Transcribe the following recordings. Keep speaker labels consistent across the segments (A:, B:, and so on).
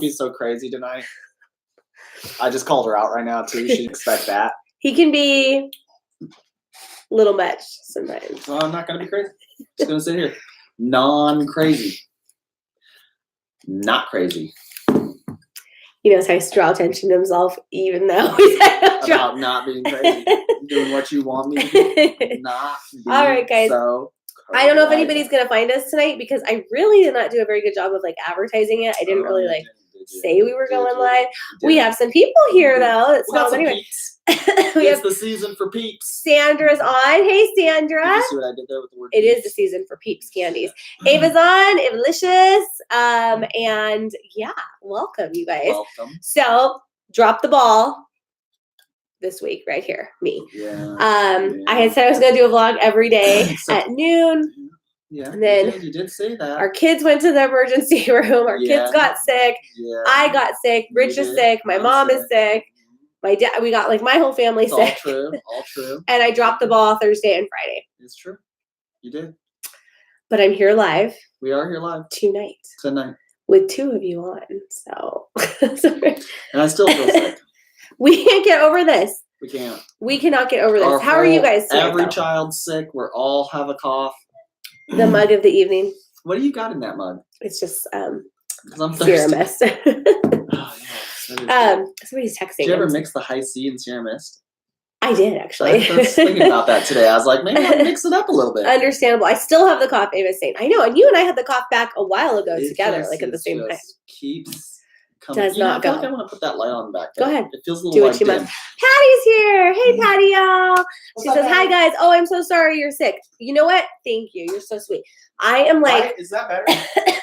A: Be so crazy tonight. I just called her out right now too. She'd expect that.
B: He can be a little much sometimes.
A: So I'm not gonna be crazy. Just gonna sit here. Non-crazy. Not crazy.
B: He knows how to draw attention to himself, even though he's
A: about not being crazy. Doing what you want me to do. Not being
B: all right, guys.
A: So
B: I don't know if anybody's gonna find us tonight because I really did not do a very good job of like advertising it. I didn't really like say we were going live. We have some people here though. So anyway,
A: it's the season for peeps.
B: Sandra's on. Hey, Sandra.
A: Did you see what I did there with the word
B: it
A: peeps?
B: is the season for peeps candies. Ava's on. Avalicious. And yeah, welcome you guys.
A: Welcome.
B: So drop the ball this week right here, me.
A: Yeah.
B: I had said I was gonna do a vlog every day at noon.
A: Yeah.
B: And then
A: you did say that.
B: Our kids went to the emergency room. Our kids got sick.
A: Yeah.
B: I got sick. Rich is sick. My mom is sick. My dad. We got like my whole family
A: It's
B: sick.
A: all true. All true.
B: And I dropped the ball Thursday and Friday.
A: It's true. You did.
B: But I'm here live.
A: We are here live
B: tonight with two of you on. So.
A: And I still feel sick.
B: We can't get over this.
A: We can't.
B: We cannot get over this. How are you guys doing?
A: Every child's sick. We're all have a cough.
B: The mug of the evening.
A: What do you got in that mug?
B: It's just
A: I'm thirsty.
B: Sierra Mist.
A: Oh, yeah.
B: Somebody's texting.
A: Did you ever mix the high C and Sierra Mist?
B: I did actually.
A: I was thinking about that today. I was like, maybe I'll mix it up a little bit.
B: Understandable. I still have the cough, Ava's saying. I know, and you and I had the cough back a while ago together, like at the same time.
A: Keeps coming.
B: Does not go.
A: I feel like I want to put that light on back.
B: Go ahead.
A: It feels a little
B: do what
A: like
B: you
A: dim.
B: must. Patty's here. Hey, Patty, y'all. She says, "Hi, guys. Oh, I'm so sorry you're sick. You know what? Thank you. You're so sweet. I am like,
A: right? Is that better?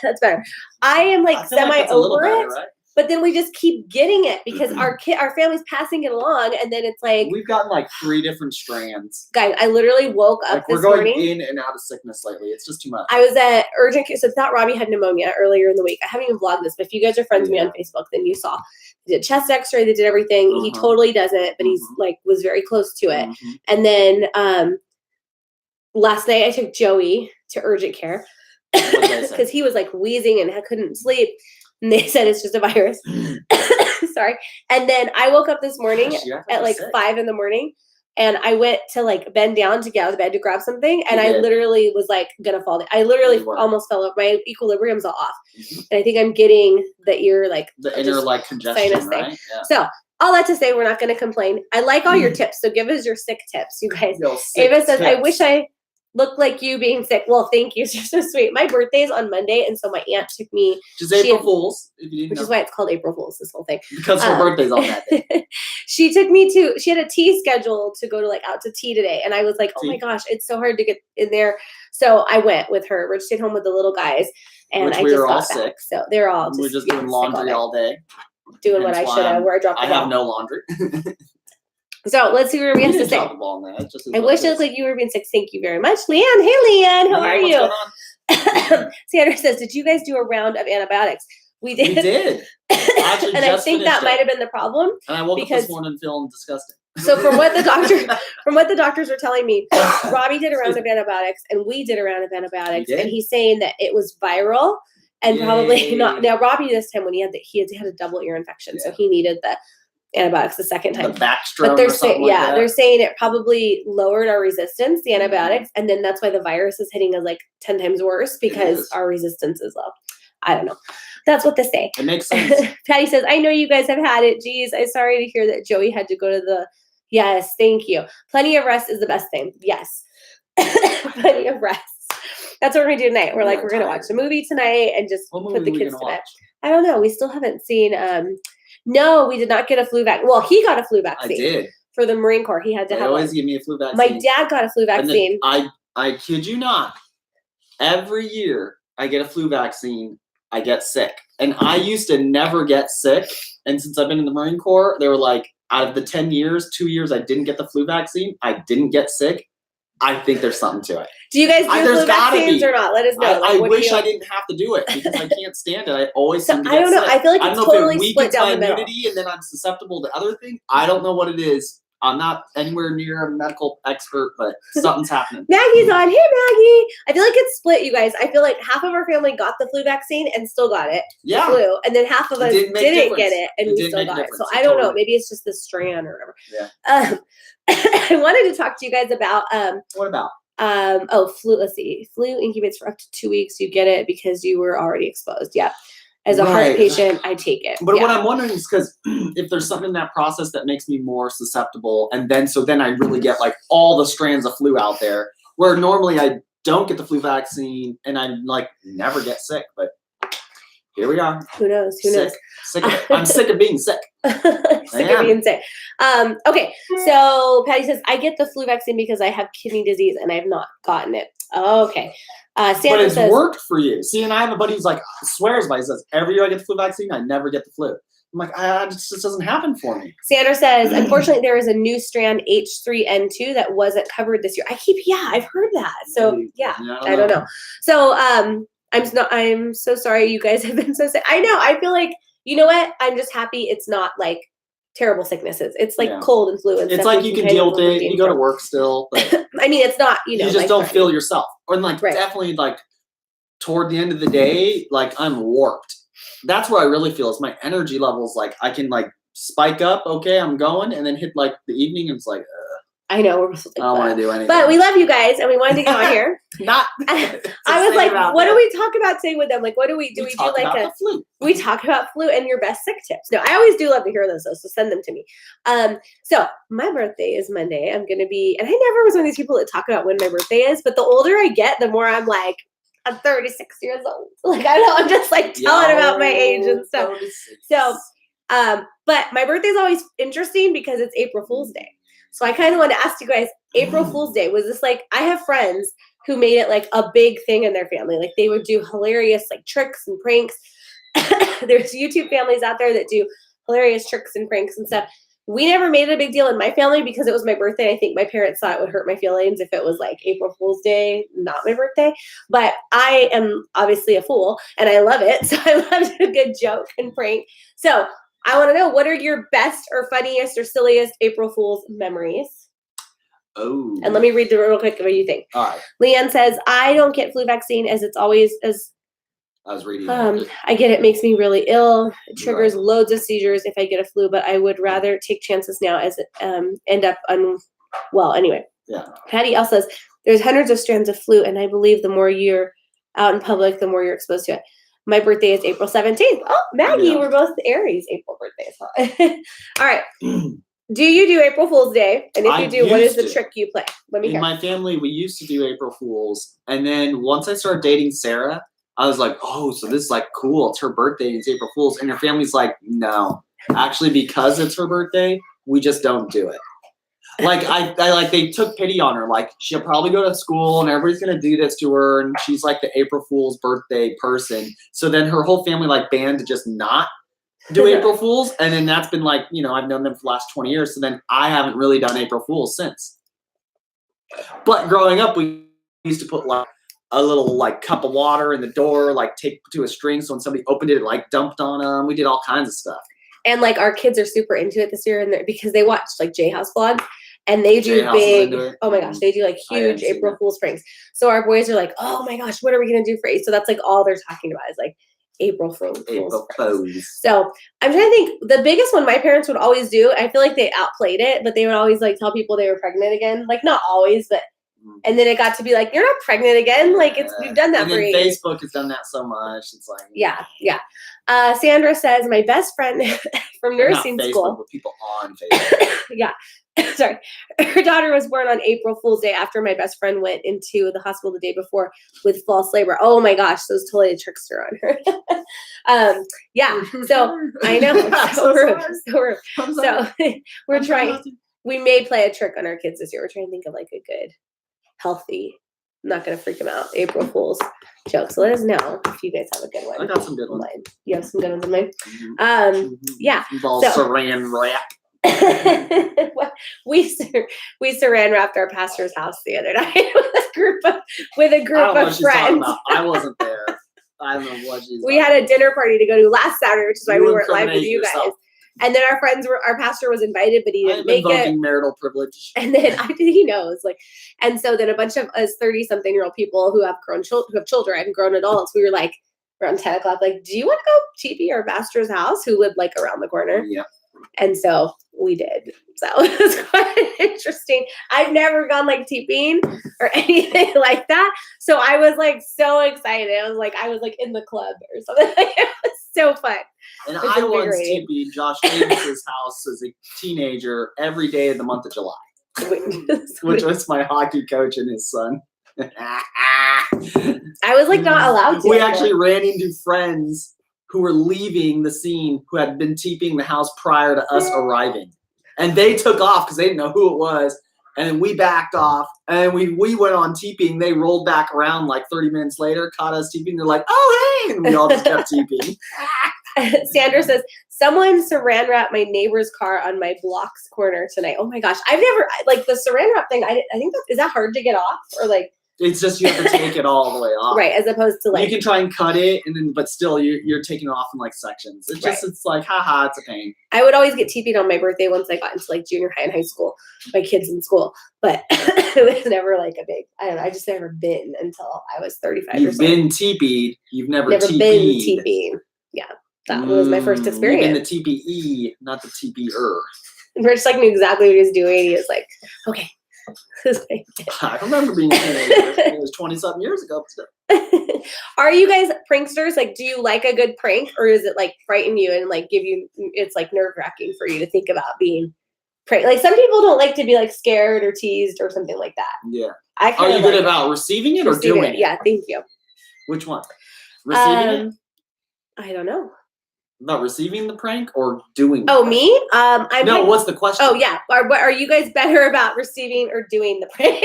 B: That's better. I am like semi over it,
A: right?
B: But then we just keep getting it because our family's passing it along, and then it's like
A: we've gotten like 3 different strands.
B: Guys, I literally woke up
A: like
B: this
A: we're going
B: morning.
A: in and out of sickness lately. It's just too much.
B: I was at urgent care. So thought Robbie had pneumonia earlier in the week. I haven't even vlogged this, but if you guys are friends with me on Facebook, then you saw. They did chest X-ray. They did everything. He totally doesn't, but he's like was very close to it. And then last night I took Joey to urgent care because he was like wheezing and couldn't sleep. And they said it's just a virus. Sorry. And then I woke up this morning at like 5 in the morning and I went to like bend down to get out of the bed to grab something. And I literally was like going to fall down. I literally almost fell over. My equilibrium's all off. And I think I'm getting the ear, like
A: the inner like congestion, right?
B: Yeah. So all that to say, we're not going to complain. I like all your tips. So give us your sick tips, you guys. Ava says, I wish I look like you being sick. Well, thank you. You're so sweet. My birthday's on Monday, and so my aunt took me.
A: Which is April Fool's, if you didn't
B: which
A: know.
B: is why it's called April Fool's, this whole thing.
A: Because her birthday's on that day.
B: She took me to, she had a tea schedule to go to like out to tea today. And I was like, oh my gosh, it's so hard to get in there. So I went with her. Rich stayed home with the little guys. And I just got back. So they're all just.
A: We're just doing laundry all day.
B: Doing what I should have, where I dropped the ball.
A: I have no laundry.
B: So let's see what Ruby has to say. I wish it looked like you were being sick. Thank you very much, Leanne. Hey, Leanne, how are you? Sandra says, did you guys do a round of antibiotics? We did.
A: We did.
B: And I think that might have been the problem.
A: And I woke up this morning feeling disgusting.
B: So from what the doctors were telling me, Robbie did a round of antibiotics and we did a round of antibiotics, and he's saying that it was viral and probably not. Now Robbie this time when he had a double ear infection, so he needed the antibiotics the second time.
A: The Bactrim,
B: but they're
A: saying,
B: they're saying it probably lowered our resistance, the antibiotics, and then that's why the virus is hitting us like 10 times worse because our resistance is low. I don't know. That's what they say.
A: It makes sense.
B: Patty says, I know you guys have had it. Geez, I'm sorry to hear that Joey had to go to the. Yes, thank you. Plenty of rest is the best thing. Yes. Plenty of rest. That's what we're going to do tonight. We're going to watch a movie tonight and just put the kids to bed. I don't know. We still haven't seen. No, we did not get a flu vaccine. Well, he got a flu vaccine.
A: I did.
B: For the Marine Corps. He had to have
A: always give me a flu vaccine.
B: My dad got a flu vaccine.
A: I kid you not. Every year I get a flu vaccine, I get sick. And I used to never get sick. And since I've been in the Marine Corps, they were like, out of the 10 years, 2 years I didn't get the flu vaccine, I didn't get sick. I think there's something to it.
B: Do you guys do flu vaccines or not? Let us know.
A: I wish I didn't have to do it because I can't stand it. I always seem to get
B: I don't know.
A: Sick.
B: I feel like it's totally split down the middle.
A: And then I'm susceptible to other things. I don't know what it is. I'm not anywhere near a medical expert, but something's happening.
B: Maggie's on. Hey, Maggie. I feel like it's split, you guys. I feel like half of our family got the flu vaccine and still got it.
A: Yeah.
B: Flu, and then half of us didn't get it and we still got it. So I don't know. Maybe it's just the strand or whatever.
A: Yeah.
B: I wanted to talk to you guys about
A: What about?
B: Flu. Let's see. Flu incubates for up to 2 weeks. You get it because you were already exposed. Yeah. As a heart patient, I take it.
A: But what I'm wondering is because if there's something in that process that makes me more susceptible, and then I really get like all the strands of flu out there, where normally I don't get the flu vaccine and I like never get sick. But here we are.
B: Who knows? Who knows?
A: Sick of it. I'm sick of being sick.
B: Sick of being sick. Okay, so Patty says, I get the flu vaccine because I have kidney disease and I have not gotten it. Okay. Sandra
A: but it's
B: says,
A: worked for you. See, and I have a buddy who's like, swears by it. He says, every year I get the flu vaccine, I never get the flu. I'm like, it just doesn't happen for me.
B: Sandra says, unfortunately, there is a new strand H3N2 that wasn't covered this year. I've heard that. So yeah, I don't know. So I'm so sorry you guys have been so sick. I know. I feel like, you know what? I'm just happy it's not like terrible sicknesses. It's like cold and flu and
A: it's
B: stuff.
A: Like you can deal with it. You go to work still. But
B: I mean, it's not, you
A: just don't feel yourself. Or like definitely like toward the end of the day, like I'm warped. That's where I really feel is my energy levels. Like I can like spike up. Okay, I'm going, and then hit like the evening, and it's like.
B: I know we're
A: I don't want to do anything.
B: But we love you guys, and we wanted to get on here. I was like, what do we talk about today with them? Like, what do we do? We do like a flu. We talk about flu and your best sick tips. No, I always do love to hear those, though, so send them to me. So my birthday is Monday. I'm gonna be, and I never was one of these people that talk about when my birthday is, but the older I get, the more I'm like, I'm 36 years old. Like I know, I'm just like telling about my age and stuff. 36. So, but my birthday is always interesting because it's April Fool's Day. So I kind of want to ask you guys, April Fool's Day, was this like, I have friends who made it like a big thing in their family. Like they would do hilarious like tricks and pranks. There's YouTube families out there that do hilarious tricks and pranks and stuff. We never made it a big deal in my family because it was my birthday. I think my parents thought it would hurt my feelings if it was like April Fool's Day, not my birthday. But I am obviously a fool and I love it. So I love a good joke and prank. So I want to know, what are your best or funniest or silliest April Fool's memories?
A: Oh.
B: And let me read real quick what you think.
A: All right.
B: Leanne says, I don't get flu vaccine as it's always as
A: I was reading.
B: I get it makes me really ill. It triggers loads of seizures if I get a flu, but I would rather take chances now as it end up unwell. Anyway.
A: Yeah.
B: Patty also says, there's hundreds of strands of flu, and I believe the more you're out in public, the more you're exposed to it. My birthday is April 17th. Oh, Maggie, we're both Aries April birthdays. All right. Do you do April Fool's Day? And if you do, what is the trick you play? Let me hear.
A: In my family, we used to do April Fools. And then once I started dating Sarah, I was like, oh, so this is like cool. It's her birthday and it's April Fool's. And her family's like, no. Actually, because it's her birthday, we just don't do it. Like I like they took pity on her. Like she'll probably go to school and everybody's gonna do this to her, and she's like the April Fool's birthday person. So then her whole family like banned to just not do April Fools, and then that's been like, you know, I've known them for the last 20 years. So then I haven't really done April Fools since. But growing up, we used to put like a little like cup of water in the door, like taped to a string, so when somebody opened it, like dumped on them. We did all kinds of stuff. And like our kids are super into it this year, and because they watch like J House vlogs. And they do big, oh my gosh, they do like huge April Fool's pranks. So our boys are like, oh my gosh, what are we going to do for April? So that's like all they're talking about is like April Fool's. So I'm trying to think, the biggest one my parents would always do, I feel like they outplayed it, but they would always like tell people they were pregnant again. Like not always, but, and then it got to be like, you're not pregnant again. Like we've done that for years. Facebook has done that so much. It's like.
B: Yeah. Sandra says, my best friend from nursing
A: not Facebook,
B: school.
A: But people on Facebook.
B: Yeah. Sorry. Her daughter was born on April Fool's Day after my best friend went into the hospital the day before with false labor. Oh my gosh, those totally a trickster on her. Yeah. So I know. So rude. So we're trying. We may play a trick on our kids this year. We're trying to think of like a good, healthy, I'm not going to freak them out, April Fool's joke. So let us know if you guys have a good one.
A: I got some good ones.
B: You have some good ones in mind? Yeah.
A: Involves saran wrap.
B: we saran wrapped our pastor's house the other night with a group of friends.
A: I wasn't there. I don't know what she's
B: We had a dinner party to go to last Saturday, which is why we weren't live with you guys. And then our pastor was invited, but he didn't
A: I'm
B: make it.
A: invoking marital privilege.
B: And then he knows, like, and so then a bunch of us 30-something-year-old people who have children, grown adults, we were like around 10 o'clock, like, do you want to go TP our pastor's house, who lived like around the corner?
A: Yeah.
B: And so we did. So it was quite interesting. I've never gone like TPing or anything like that. So I was like so excited. I was like in the club or something. It was so fun.
A: And
B: It's
A: I once
B: invigorating.
A: TP'd Josh Davis's house as a teenager every day of the month of July, which was my hockey coach and his son.
B: I was like not allowed to.
A: We actually ran into friends who were leaving the scene who had been TPing the house prior to us arriving. And they took off because they didn't know who it was. And then we backed off and we went on TPing. They rolled back around like 30 minutes later, caught us TPing. They're like, oh, hey. And we all just kept TPing.
B: Sandra says, someone saran wrapped my neighbor's car on my block's corner tonight. Oh my gosh. I've never, like the saran wrap thing, I think is that hard to get off? Or like,
A: It's just you have to take it all the way off.
B: right, as opposed to like
A: you can try and cut it, and then but still you're taking it off in like sections. It's just it's like haha, it's a pain.
B: I would always get TP'd on my birthday once I got into like junior high and high school, my kids in school. But it was never like a big, I don't know, I just never been until I was 35
A: You've
B: or so.
A: been TP'd, you've never
B: Never
A: TP'd.
B: been TP'd. Yeah, that was my first experience.
A: You've been the TPE, not the TP'er.
B: And Rich like knew exactly what he was doing. He was like, okay.
A: I remember being a teenager. It was 20-something years ago.
B: Are you guys pranksters? Like, do you like a good prank, or is it like frighten you and like give you? It's like nerve wracking for you to think about being pranked. Like some people don't like to be like scared or teased or something like that.
A: Yeah.
B: I
A: Are you good about receiving it or doing it?
B: Yeah, thank you.
A: Which one? Receiving it?
B: I don't know.
A: About receiving the prank or doing?
B: Oh, me? I'm
A: no.
B: like,
A: What's the question?
B: Oh yeah. Are you guys better about receiving or doing the prank?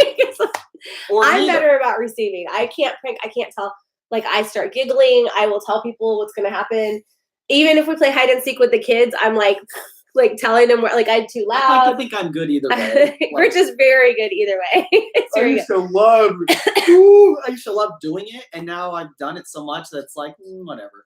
A: Or
B: I'm
A: neither.
B: better about receiving. I can't prank. I can't tell. Like I start giggling. I will tell people what's going to happen. Even if we play hide and seek with the kids, I'm like telling them like I'm too loud.
A: I like to think I'm good either way.
B: We're just very good either way. It's
A: I
B: very
A: used
B: good.
A: to love. Ooh, I used to love doing it, and now I've done it so much that's like whatever.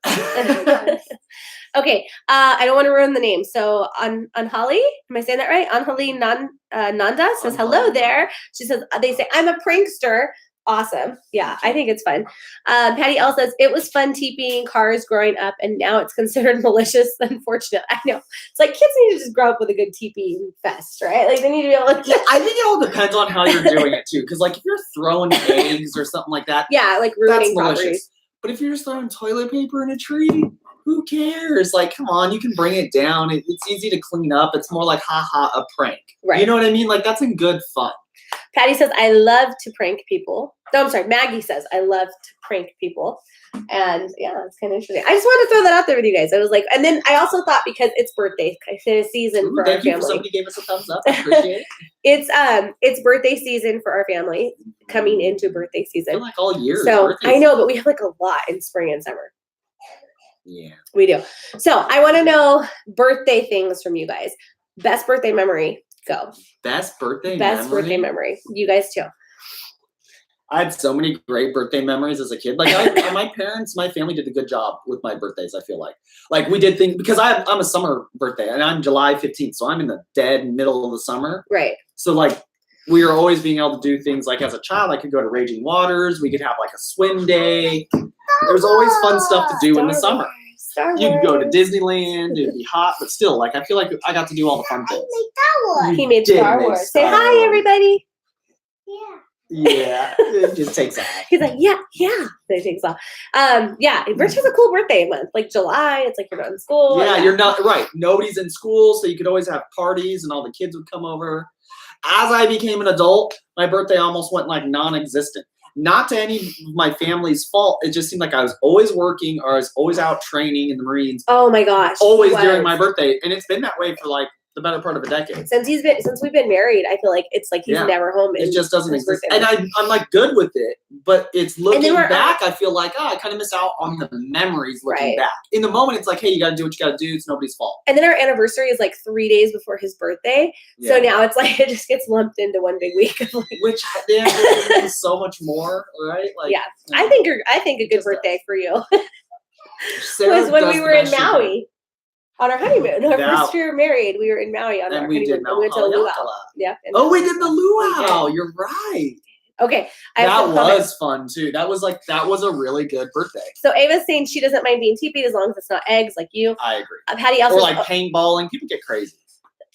B: Okay, I don't want to ruin the name. So Anhali, am I saying that right? Anhali Nanda says hello there. She says they say I'm a prankster. Awesome. Yeah, I think it's fun. Patty L says it was fun TPing cars growing up, and now it's considered malicious. Unfortunate. I know. It's like kids need to just grow up with a good TP fest, right? Like they need to be able to.
A: Yeah, I think it all depends on how you're doing it too. Because like if you're throwing eggs or something like that,
B: Yeah, like
A: that's
B: ruining
A: malicious.
B: properties.
A: But if you're just throwing toilet paper in a tree, who cares? Like, come on, you can bring it down. It's easy to clean up. It's more like haha, a prank.
B: Right.
A: You know what I mean? Like that's in good fun.
B: Patty says, I love to prank people. No, I'm sorry. Maggie says, I love to prank people. And yeah, it's kind of interesting. I just wanted to throw that out there with you guys. I was like, and then I also thought because it's birthday season for our family.
A: Somebody gave us a thumbs up. I appreciate it.
B: It's birthday season for our family coming into birthday
A: I
B: season.
A: feel like all year. is
B: So
A: birthday
B: I know, but we have like a lot in spring and summer.
A: Yeah.
B: We do. So I want to know birthday things from you guys. Best birthday memory. Go.
A: Best birthday
B: Birthday memory. You guys too.
A: I had so many great birthday memories as a kid. Like my family did a good job with my birthdays. I feel like we did things because I'm a summer birthday and I'm July 15th, so I'm in the dead middle of the summer.
B: Right.
A: So like we were always being able to do things like as a child, I could go to Raging Waters. We could have like a swim day. There was always fun stuff to do in the summer. You could go to Disneyland. It'd be hot, but still, like I feel like I got to do all the fun things.
B: He made
A: did
B: Star
A: make
B: Wars.
A: Star
B: Say hi,
A: Wars.
B: everybody.
A: Yeah, it just takes off.
B: He's like, yeah. So he takes off. Yeah, Rich has a cool birthday month. Like July, it's like you're not in school.
A: Yeah, you're not right. Nobody's in school, so you could always have parties and all the kids would come over. As I became an adult, my birthday almost went like non-existent. Not to any of my family's fault. It just seemed like I was always working or I was always out training in the Marines.
B: Oh my gosh.
A: Always
B: he
A: during
B: was.
A: my birthday. And it's been that way for like the better part of a decade.
B: Since we've been married, I feel like it's like he's
A: Yeah.
B: never home.
A: It just doesn't
B: his
A: exist.
B: birthday
A: And I'm like good with it, but it's looking
B: we're-
A: back, I feel like, I kind of miss out on the memories looking
B: Right.
A: back. In the moment, it's like, hey, you got to do what you got to do. It's nobody's fault.
B: And then our anniversary is like 3 days before his birthday. So now it's like it just gets lumped into one big week of like,
A: Which the anniversary means so much more, right? Like,
B: yeah. I think a good birthday for you
A: Sarah
B: was when
A: does
B: we
A: the
B: were in
A: best she can.
B: Maui. On our honeymoon, our
A: That-
B: first year married, we were in Maui on our
A: And we
B: honeymoon.
A: did
B: And we went to
A: Mount
B: Luau.
A: Haleakala.
B: Yeah. and
A: Oh,
B: that
A: we
B: was
A: did the
B: fun.
A: luau.
B: We did.
A: You're right.
B: Okay. I have
A: That
B: some comments.
A: was fun too. That was a really good birthday.
B: So Ava's saying she doesn't mind being teepeed as long as it's not eggs like you.
A: I agree.
B: Patty also
A: Or like paintballing. People get crazy.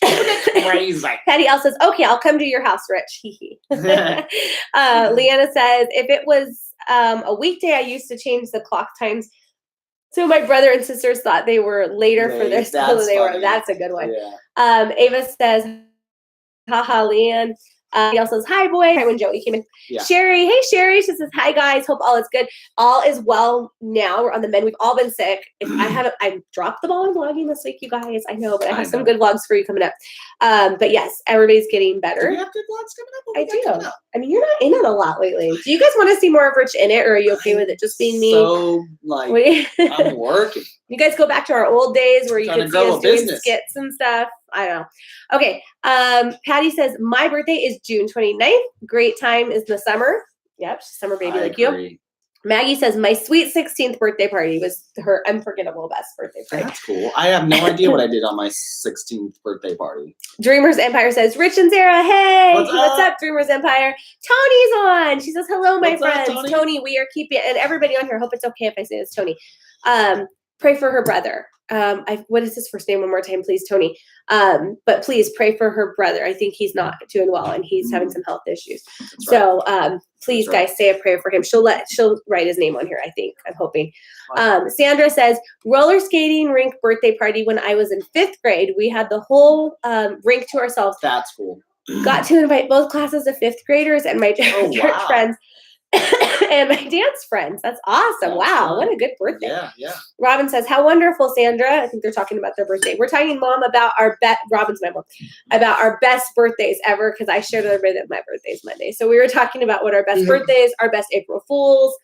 A: Crazy.
B: Patty else says, okay, I'll come to your house, Rich. Hee hee. Leanna says, if it was a weekday, I used to change the clock times. So my brother and sisters thought they were later for their school than they were.
A: funny.
B: That's a good one.
A: Yeah.
B: Ava says, haha, Leanne. He also says, hi, boy. Hi, when Joey came in.
A: Yeah.
B: Sherry, hey, Sherry. She says, hi, guys. Hope all is good. All is well now. We're on the mend. We've all been sick. I dropped the ball in vlogging this week, you guys. I know, but I have some good vlogs for you coming up. But yes, everybody's getting better.
A: Do we have good vlogs coming up?
B: I do. I mean, you're not in it a lot lately. Do you guys want to see more of Rich in it, or are you okay with it just being me?
A: So, like, I'm working.
B: You guys go back to our old days where you
A: Trying
B: could
A: to
B: see
A: grow
B: us
A: a
B: doing
A: business.
B: skits and stuff. I don't know. Okay. Patty says, my birthday is June 29th. Great time is the summer. Yep, she's a summer baby like you. Maggie says, my sweet 16th birthday party was her unforgettable best birthday party.
A: That's cool. I have no idea what I did on my 16th birthday party.
B: Dreamers Empire says, Rich and Sarah, hey.
A: What's
B: What's up, Dreamers Empire? Tony's on. She says, hello, my
A: What's up,
B: friends.
A: Tony?
B: We are keeping, and everybody on here, hope it's okay if I say this, Tony. Pray for her brother. What is his first name one more time, please, Tony? But please pray for her brother. I think he's not doing well and he's having some health issues.
A: That's
B: So please,
A: That's right.
B: guys, say a prayer for him. She'll write his name on here, I think. I'm hoping. Sandra says, roller skating rink birthday party when I was in 5th grade. We had the whole rink to ourselves.
A: That's cool.
B: Got to invite both classes of 5th graders and my church
A: wow.
B: friends. And my dance friends. That's awesome.
A: That's
B: Wow.
A: fun.
B: What a good birthday.
A: Yeah.
B: Robin says, how wonderful, Sandra. I think they're talking about their birthday. We're talking, Mom, about Robin's my mom, about our best birthdays ever, because I shared a little bit of my birthday's Monday. So we were talking about what our best birthdays, our best April Fools,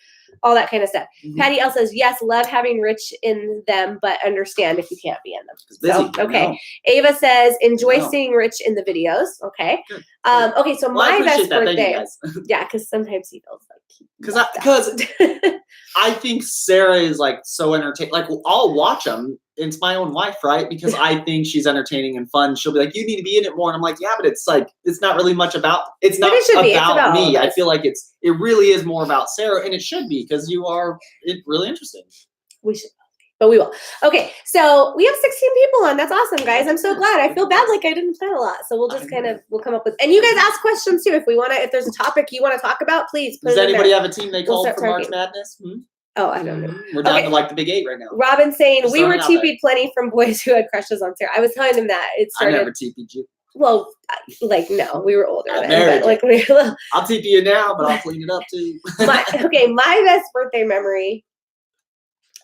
B: all that kind of stuff. Patty L says, yes, love having Rich in them, but understand if you can't be in them. So, okay.
A: No.
B: Ava says, enjoy
A: No.
B: seeing Rich in the videos. Okay.
A: Good.
B: Okay, so
A: Well, I
B: my
A: appreciate
B: best
A: that. Thank you,
B: birthday.
A: guys.
B: Yeah, because sometimes he feels like
A: Because I think Sarah is like so entertaining. Like, I'll watch them. It's my own wife, right? Because I think she's entertaining and fun. She'll be like, you need to be in it more. And I'm like, yeah, but it's like, it's not really much about, it's
B: But
A: not
B: it should be. It's
A: about
B: about all
A: me.
B: of
A: I
B: us.
A: feel like it really is more about Sarah, and it should be because you are really interesting.
B: we should. But we will. Okay, so we have 16 people on. That's awesome, guys. I'm so glad. I feel bad like I didn't plan a lot. So we'll just we'll come up with, and you guys ask questions too. If there's a topic you want to talk about, please put
A: Does
B: it in
A: anybody
B: there.
A: have a team they
B: We'll
A: called
B: start
A: for March
B: talking.
A: Madness?
B: Oh, I don't know.
A: We're down
B: Okay.
A: to like the Big 8 right now.
B: Robin saying,
A: Just
B: we were
A: throwing it out there.
B: TP'd plenty from boys who had crushes on Sarah. I was telling him that. It
A: I
B: started,
A: never TP'd you.
B: well, like, no, we were older
A: I
B: then.
A: married
B: But, like, we were little.
A: I'll TP you now, but I'll clean it up too.
B: My best birthday memory.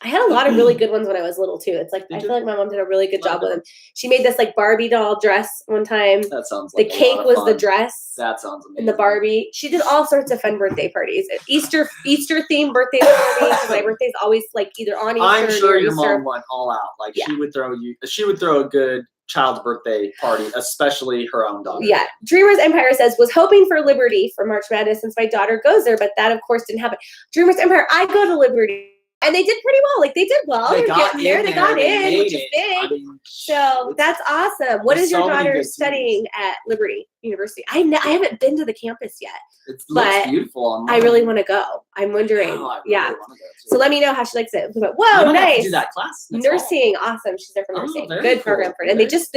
B: I had a lot of really good ones when I was little too. It's like I feel like my mom did a really good job with them. She made this like Barbie doll dress one time.
A: That sounds
B: The
A: like
B: cake was the dress
A: That sounds amazing.
B: and the Barbie. She did all sorts of fun birthday parties. Easter themed birthdays for me. 'Cause my birthday's always like either on Easter
A: I'm
B: or
A: sure
B: near
A: your
B: Easter.
A: mom went all out. Like
B: Yeah.
A: she would throw a good child's birthday party, especially her own daughter.
B: Yeah. Dreamers Empire says, was hoping for Liberty for March Madness since my daughter goes there, but that of course didn't happen. Dreamers Empire, I go to Liberty. And they did pretty well. Like they did well.
A: They
B: They're
A: got
B: getting there.
A: in
B: They
A: there,
B: got
A: they
B: in,
A: made
B: which is
A: it.
B: big.
A: I mean,
B: So that's awesome. What
A: there's
B: is your
A: so many
B: daughter
A: good
B: studying at Liberty University? I haven't been to the campus yet.
A: it looks
B: but
A: beautiful online.
B: I really want to go. I'm wondering.
A: Oh, I really
B: Yeah.
A: wanna go too.
B: So let me know how she likes it. Whoa,
A: I might have to
B: nice.
A: do that class. next fall.
B: Nursing, awesome. She's there for
A: Oh,
B: nursing.
A: very
B: Good
A: cool.
B: program for it. And they just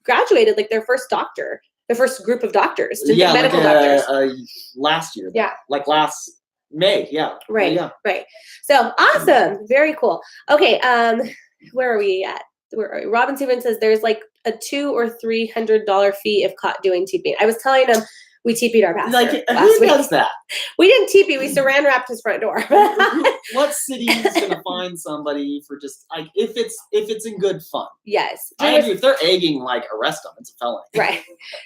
B: graduated like their first doctor, their first group of doctors,
A: Yeah,
B: medical
A: like,
B: doctors.
A: last year.
B: Yeah.
A: Like last May. Yeah.
B: Right.
A: Yeah.
B: Right. So awesome. Very cool. Okay. Where are we at? Where are we? Robin Steven says there's like a $200 or $300 fee if caught doing TP. I was telling him we TP'd our pastor
A: Like
B: last
A: who
B: week.
A: does that?
B: We didn't TP. We saran wrapped his front door.
A: What city is gonna find somebody for just like if it's in good fun?
B: Yes.
A: I agree. If they're egging, like arrest them. It's a felony.
B: Right.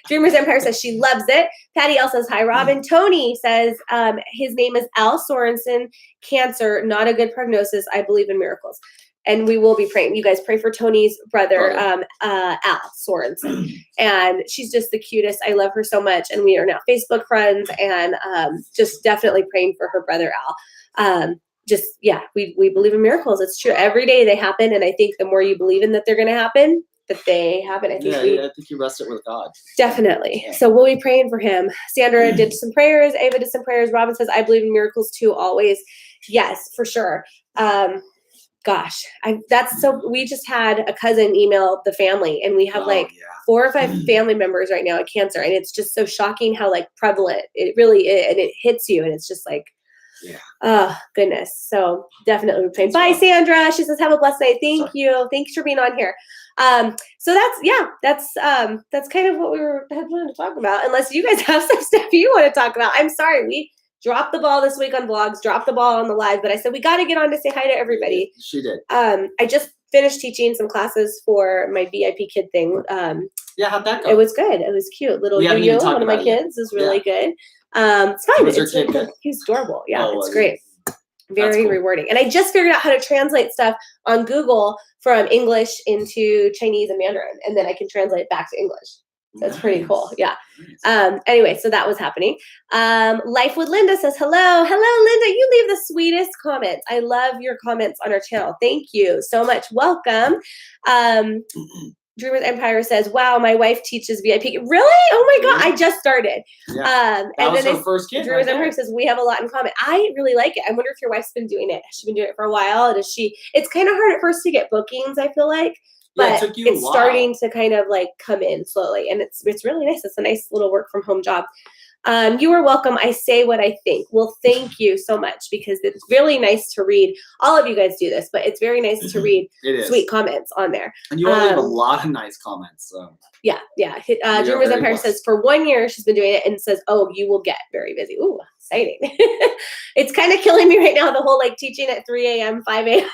B: Dreamers Empire says she loves it. Patty L says hi, Robin. Tony says his name is Al Sorensen. Cancer, not a good prognosis. I believe in miracles. And we will be praying. You guys pray for Tony's brother, Al Sorensen. And she's just the cutest. I love her so much. And we are now Facebook friends and just definitely praying for her brother, Al. we believe in miracles. It's true. Every day they happen. And I think the more you believe in that they're going to happen, that they happen. I think
A: I think you rest it with God.
B: Definitely.
A: Yeah.
B: So we'll be praying for him. Sandra did some prayers. Ava did some prayers. Robin says, I believe in miracles too, always. Yes, for sure. We just had a cousin email the family, and we have 4 or 5 family members right now with cancer. And it's just so shocking how like prevalent it really is. And it hits you. And it's just like, oh goodness. So definitely we're praying. Bye, Sandra. She says, have a blessed night. Thank you. Thanks for being on here. So that's kind of what we had wanted to talk about. Unless you guys have some stuff you want to talk about. I'm sorry. We dropped the ball this week on vlogs, dropped the ball on the live, but I said, we got to get on to say hi to everybody.
A: She did.
B: I just finished teaching some classes for my VIP kid thing.
A: How'd that go?
B: It was good. It was cute. Little Yo-Yo, one of my kids, is really good. It's fun.
A: Was your kid good?
B: He's adorable. Yeah, it's great. Very rewarding. And I just figured out how to translate stuff on Google from English into Chinese and Mandarin, and then I can translate it back to English. So it's pretty cool. Yeah. Anyway, so that was happening. Life with Linda says, hello, Linda. You leave the sweetest comments. I love your comments on our channel. Thank you so much. Welcome. Dreamers Empire says, wow, my wife teaches VIP. Really? Oh my God. I just started.
A: Yeah. That was her first kid.
B: Dreamers Empire says, we have a lot in common. I really like it. I wonder if your wife's been doing it. Has she been doing it for a while? It's kind of hard at first to get bookings, I feel like. But it's starting to kind of like come in slowly, and it's really nice. It's a nice little work from home job. You are welcome. I say what I think. Well, thank you so much, because it's really nice to read. All of you guys do this, but it's very nice to read sweet comments on there.
A: And you all leave a lot of nice comments. So
B: yeah. Dreamers Empire says for 1 year she's been doing it, and says, oh, you will get very busy. Ooh, exciting. It's kind of killing me right now, the whole like teaching at 3 a.m., 5 a.m.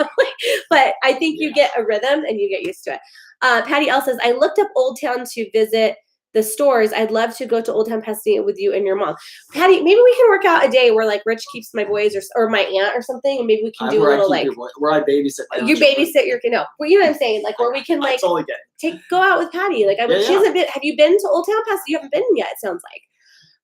B: But I think you get a rhythm and you get used to it. Patty L says, I looked up Old Town to visit the stores. I'd love to go to Old Town Pasadena with you and your mom. Patty, maybe we can work out a day where like Rich keeps my boys or my aunt or something, and maybe we can do a little like
A: where I babysit my
B: you babysit your kid. No, well, you know what I'm saying? Like where we can like go out with Patty. Like she hasn't been. Have you been to Old Town Pasadena? You haven't been yet. It sounds like.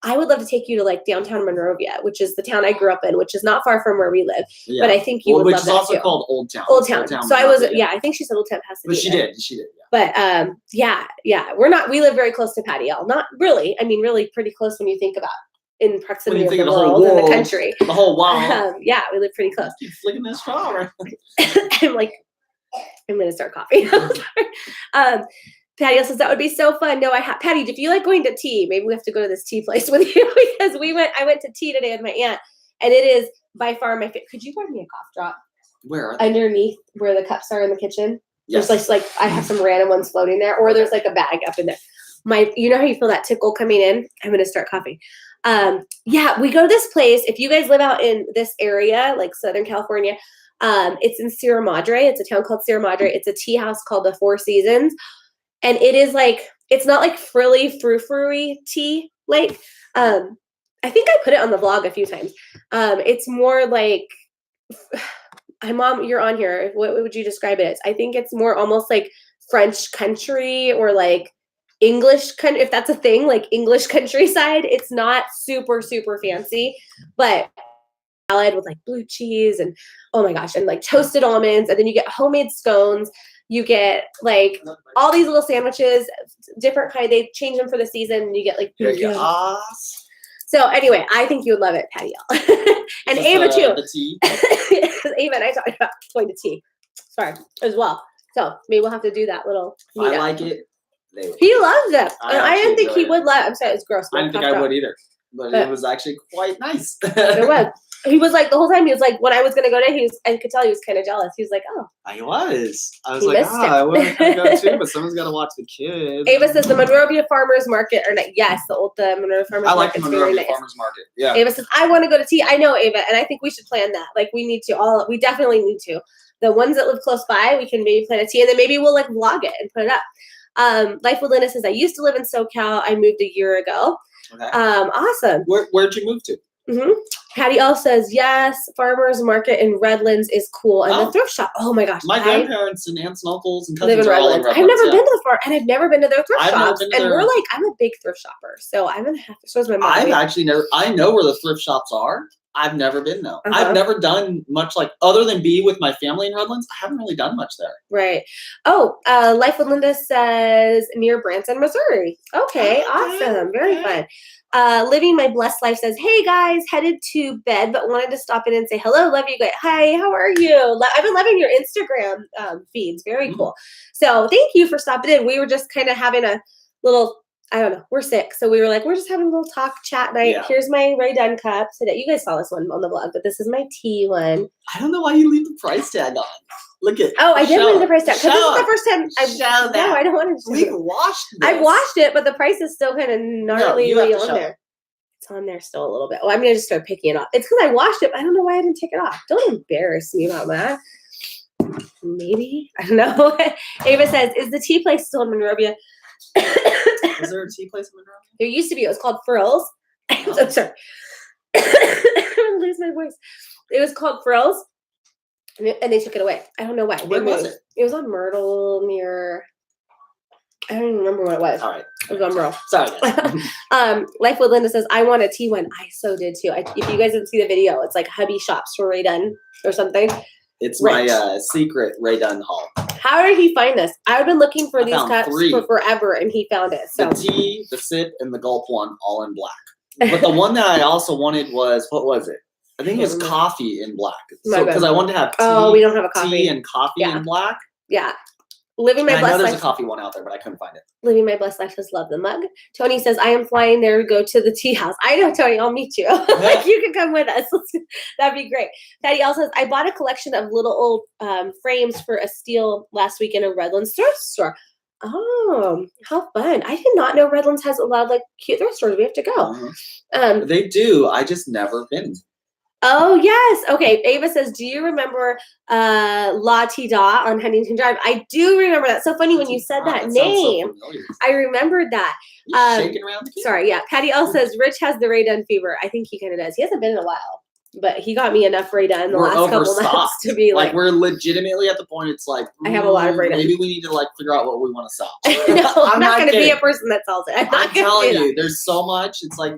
B: I would love to take you to like downtown Monrovia, which is the town I grew up in, which is not far from where we live. Yeah. But I think you would love that too. Which is also
A: called Old Town.
B: Old Town. So I was, I think she said Old Town Pasadena.
A: But she did.
B: But we live very close to Patty L. Not really. I mean, really pretty close when you think about in proximity of the world and the country.
A: The whole world.
B: We live pretty close.
A: Keep flicking this straw around.
B: I'm going to start coughing. Patty says that would be so fun. No, Patty, if you like going to tea, maybe we have to go to this tea place with you, because I went to tea today with my aunt, and it is by far my favorite. Could you grab me a cough drop?
A: Where are they?
B: Underneath where the cups are in the kitchen.
A: Yes.
B: There's like I have some random ones floating there, or there's like a bag up in there. You know how you feel that tickle coming in? I'm going to start coughing. We go to this place. If you guys live out in this area, like Southern California, it's in Sierra Madre. It's a town called Sierra Madre. It's a tea house called the Four Seasons. And it is like, it's not like frilly frou-frou-y tea. Like, I think I put it on the vlog a few times. It's more like, Mom, you're on here. What would you describe it as? I think it's more almost like French country, or like English country, if that's a thing, like English countryside. It's not super, super fancy, but salad with like blue cheese and oh my gosh, and like toasted almonds. And then you get homemade scones. You get like all these little sandwiches, different kind. They change them for the season, and you get like. So anyway, I think you would love it, Patty L. And Ava too.
A: The tea.
B: Ava and I talked about going to tea, as well. So maybe we'll have to do that little.
A: I like it.
B: He loves it, and I didn't think he would love. I'm sorry, it's gross.
A: I didn't think I would either, but it was actually quite nice.
B: It was. He was like the whole time. He was like, when I was gonna go there, I could tell he was kind of jealous. He was like, "Oh."
A: I was like, I want to go too, but someone's got to watch the kids.
B: Ava says the Monrovia Farmers Market, yes, the Monrovia Farmers Market.
A: I like the Monrovia Farmers Market. Yeah.
B: Ava says I want to go to tea. I know, Ava, and I think we should plan that. Like we need to. We definitely need to. The ones that live close by, we can maybe plan a tea, and then maybe we'll like vlog it and put it up. Life with Linda says I used to live in SoCal. I moved a year ago.
A: Okay.
B: Awesome.
A: Where'd you move to?
B: Mm-hmm. Patty L says yes. Farmers Market in Redlands is cool, and the thrift shop. Oh my gosh!
A: My grandparents and aunts and uncles and cousins
B: live in Redlands. I've never been to the farm, and I've never been to their thrift shops. And we're like, I'm a big thrift shopper, so I'm gonna have to. So is my mom.
A: I've actually never. I know where the thrift shops are. I've never been though.
B: Uh-huh.
A: I've never done much like other than be with my family in Redlands. I haven't really done much there.
B: Right. Oh, Life with Linda says near Branson, Missouri. Okay, awesome. Very fun. Living My Blessed Life says, hey guys, headed to bed, but wanted to stop in and say hello. Love you guys. Hi, how are you? I've been loving your Instagram feeds. Very cool. So thank you for stopping in. We were just kind of having a little, I don't know, we're sick. So we were like, we're just having a little talk chat night.
A: Yeah.
B: Here's my Ray Dunn cup today. You guys saw this one on the vlog, but this is my tea one.
A: I don't know why you leave the price tag on. Look at.
B: Oh, I did leave the price tag. Because this is
A: Show
B: the first time
A: Show that.
B: No, I don't want to.
A: We've washed this.
B: I've washed it, but the price is still kind of gnarly
A: you have to
B: on
A: show
B: there. It's on there still a little bit. Well, I'm gonna just start picking it off. It's because I washed it, but I don't know why I didn't take it off. Don't embarrass me about that. Maybe. I don't know. Ava says, is the tea place still in Monrovia?
A: Is there a tea place in Monrovia?
B: There used to be. It was called Frills. I'm so sorry. I'm gonna lose my voice. It was called Frills, and they took it away. I don't know why.
A: Where was it?
B: It was on Myrtle near. I don't even remember what it was.
A: All right.
B: It was on Myrtle.
A: Sorry. Guys.
B: Life with Linda says, I want a tea one. I so did too. If you guys didn't see the video, it's like Hubby Shops for Ray Dunn or something.
A: It's
B: Rich.
A: my secret Ray Dunn haul.
B: How did he find this? I've been looking for
A: I
B: these
A: found
B: cups
A: 3.
B: for forever, and he found it. So
A: The tea, the sip, and the gulp one, all in black. But the one that I also wanted was, what was it? I think it was coffee in black.
B: My
A: So
B: bad.
A: because I wanted to have tea,
B: oh, we don't have a coffee.
A: tea and coffee
B: Yeah.
A: in black.
B: Yeah. Living My
A: And I know
B: Blessed
A: there's a
B: Life.
A: coffee one out there, but I couldn't find it.
B: Living My Blessed Life says, love the mug. Tony says, I am flying there to go to the tea house. I know, Tony, I'll meet you. Like, you can come with us. That'd be great. Patty L says, I bought a collection of little old frames for a steal last week in a Redlands thrift store. Oh, how fun. I did not know Redlands has a lot of like cute thrift stores. We have to go.
A: Uh-huh. They do. I just never been.
B: Oh, yes. Okay. Ava says, do you remember La Ti Da on Huntington Drive? I do remember that. So funny when you said that
A: sounds so
B: name.
A: familiar.
B: I remembered that.
A: You're shaking around the kid.
B: Sorry, yeah. Patty L says, Rich has the Ray Dunn fever. I think he kind of does. He hasn't been in a while, but he got me enough Ray Dunn the
A: We're
B: last couple months
A: overstocked.
B: to be like,
A: we're legitimately at the point it's like
B: I have a lot of Ray Dunn.
A: maybe we need to like figure out what we want to sell.
B: no, I'm not going to be
A: kidding.
B: a person that sells it. I'm not
A: I'm
B: going
A: telling
B: to do
A: you, there's so much. It's like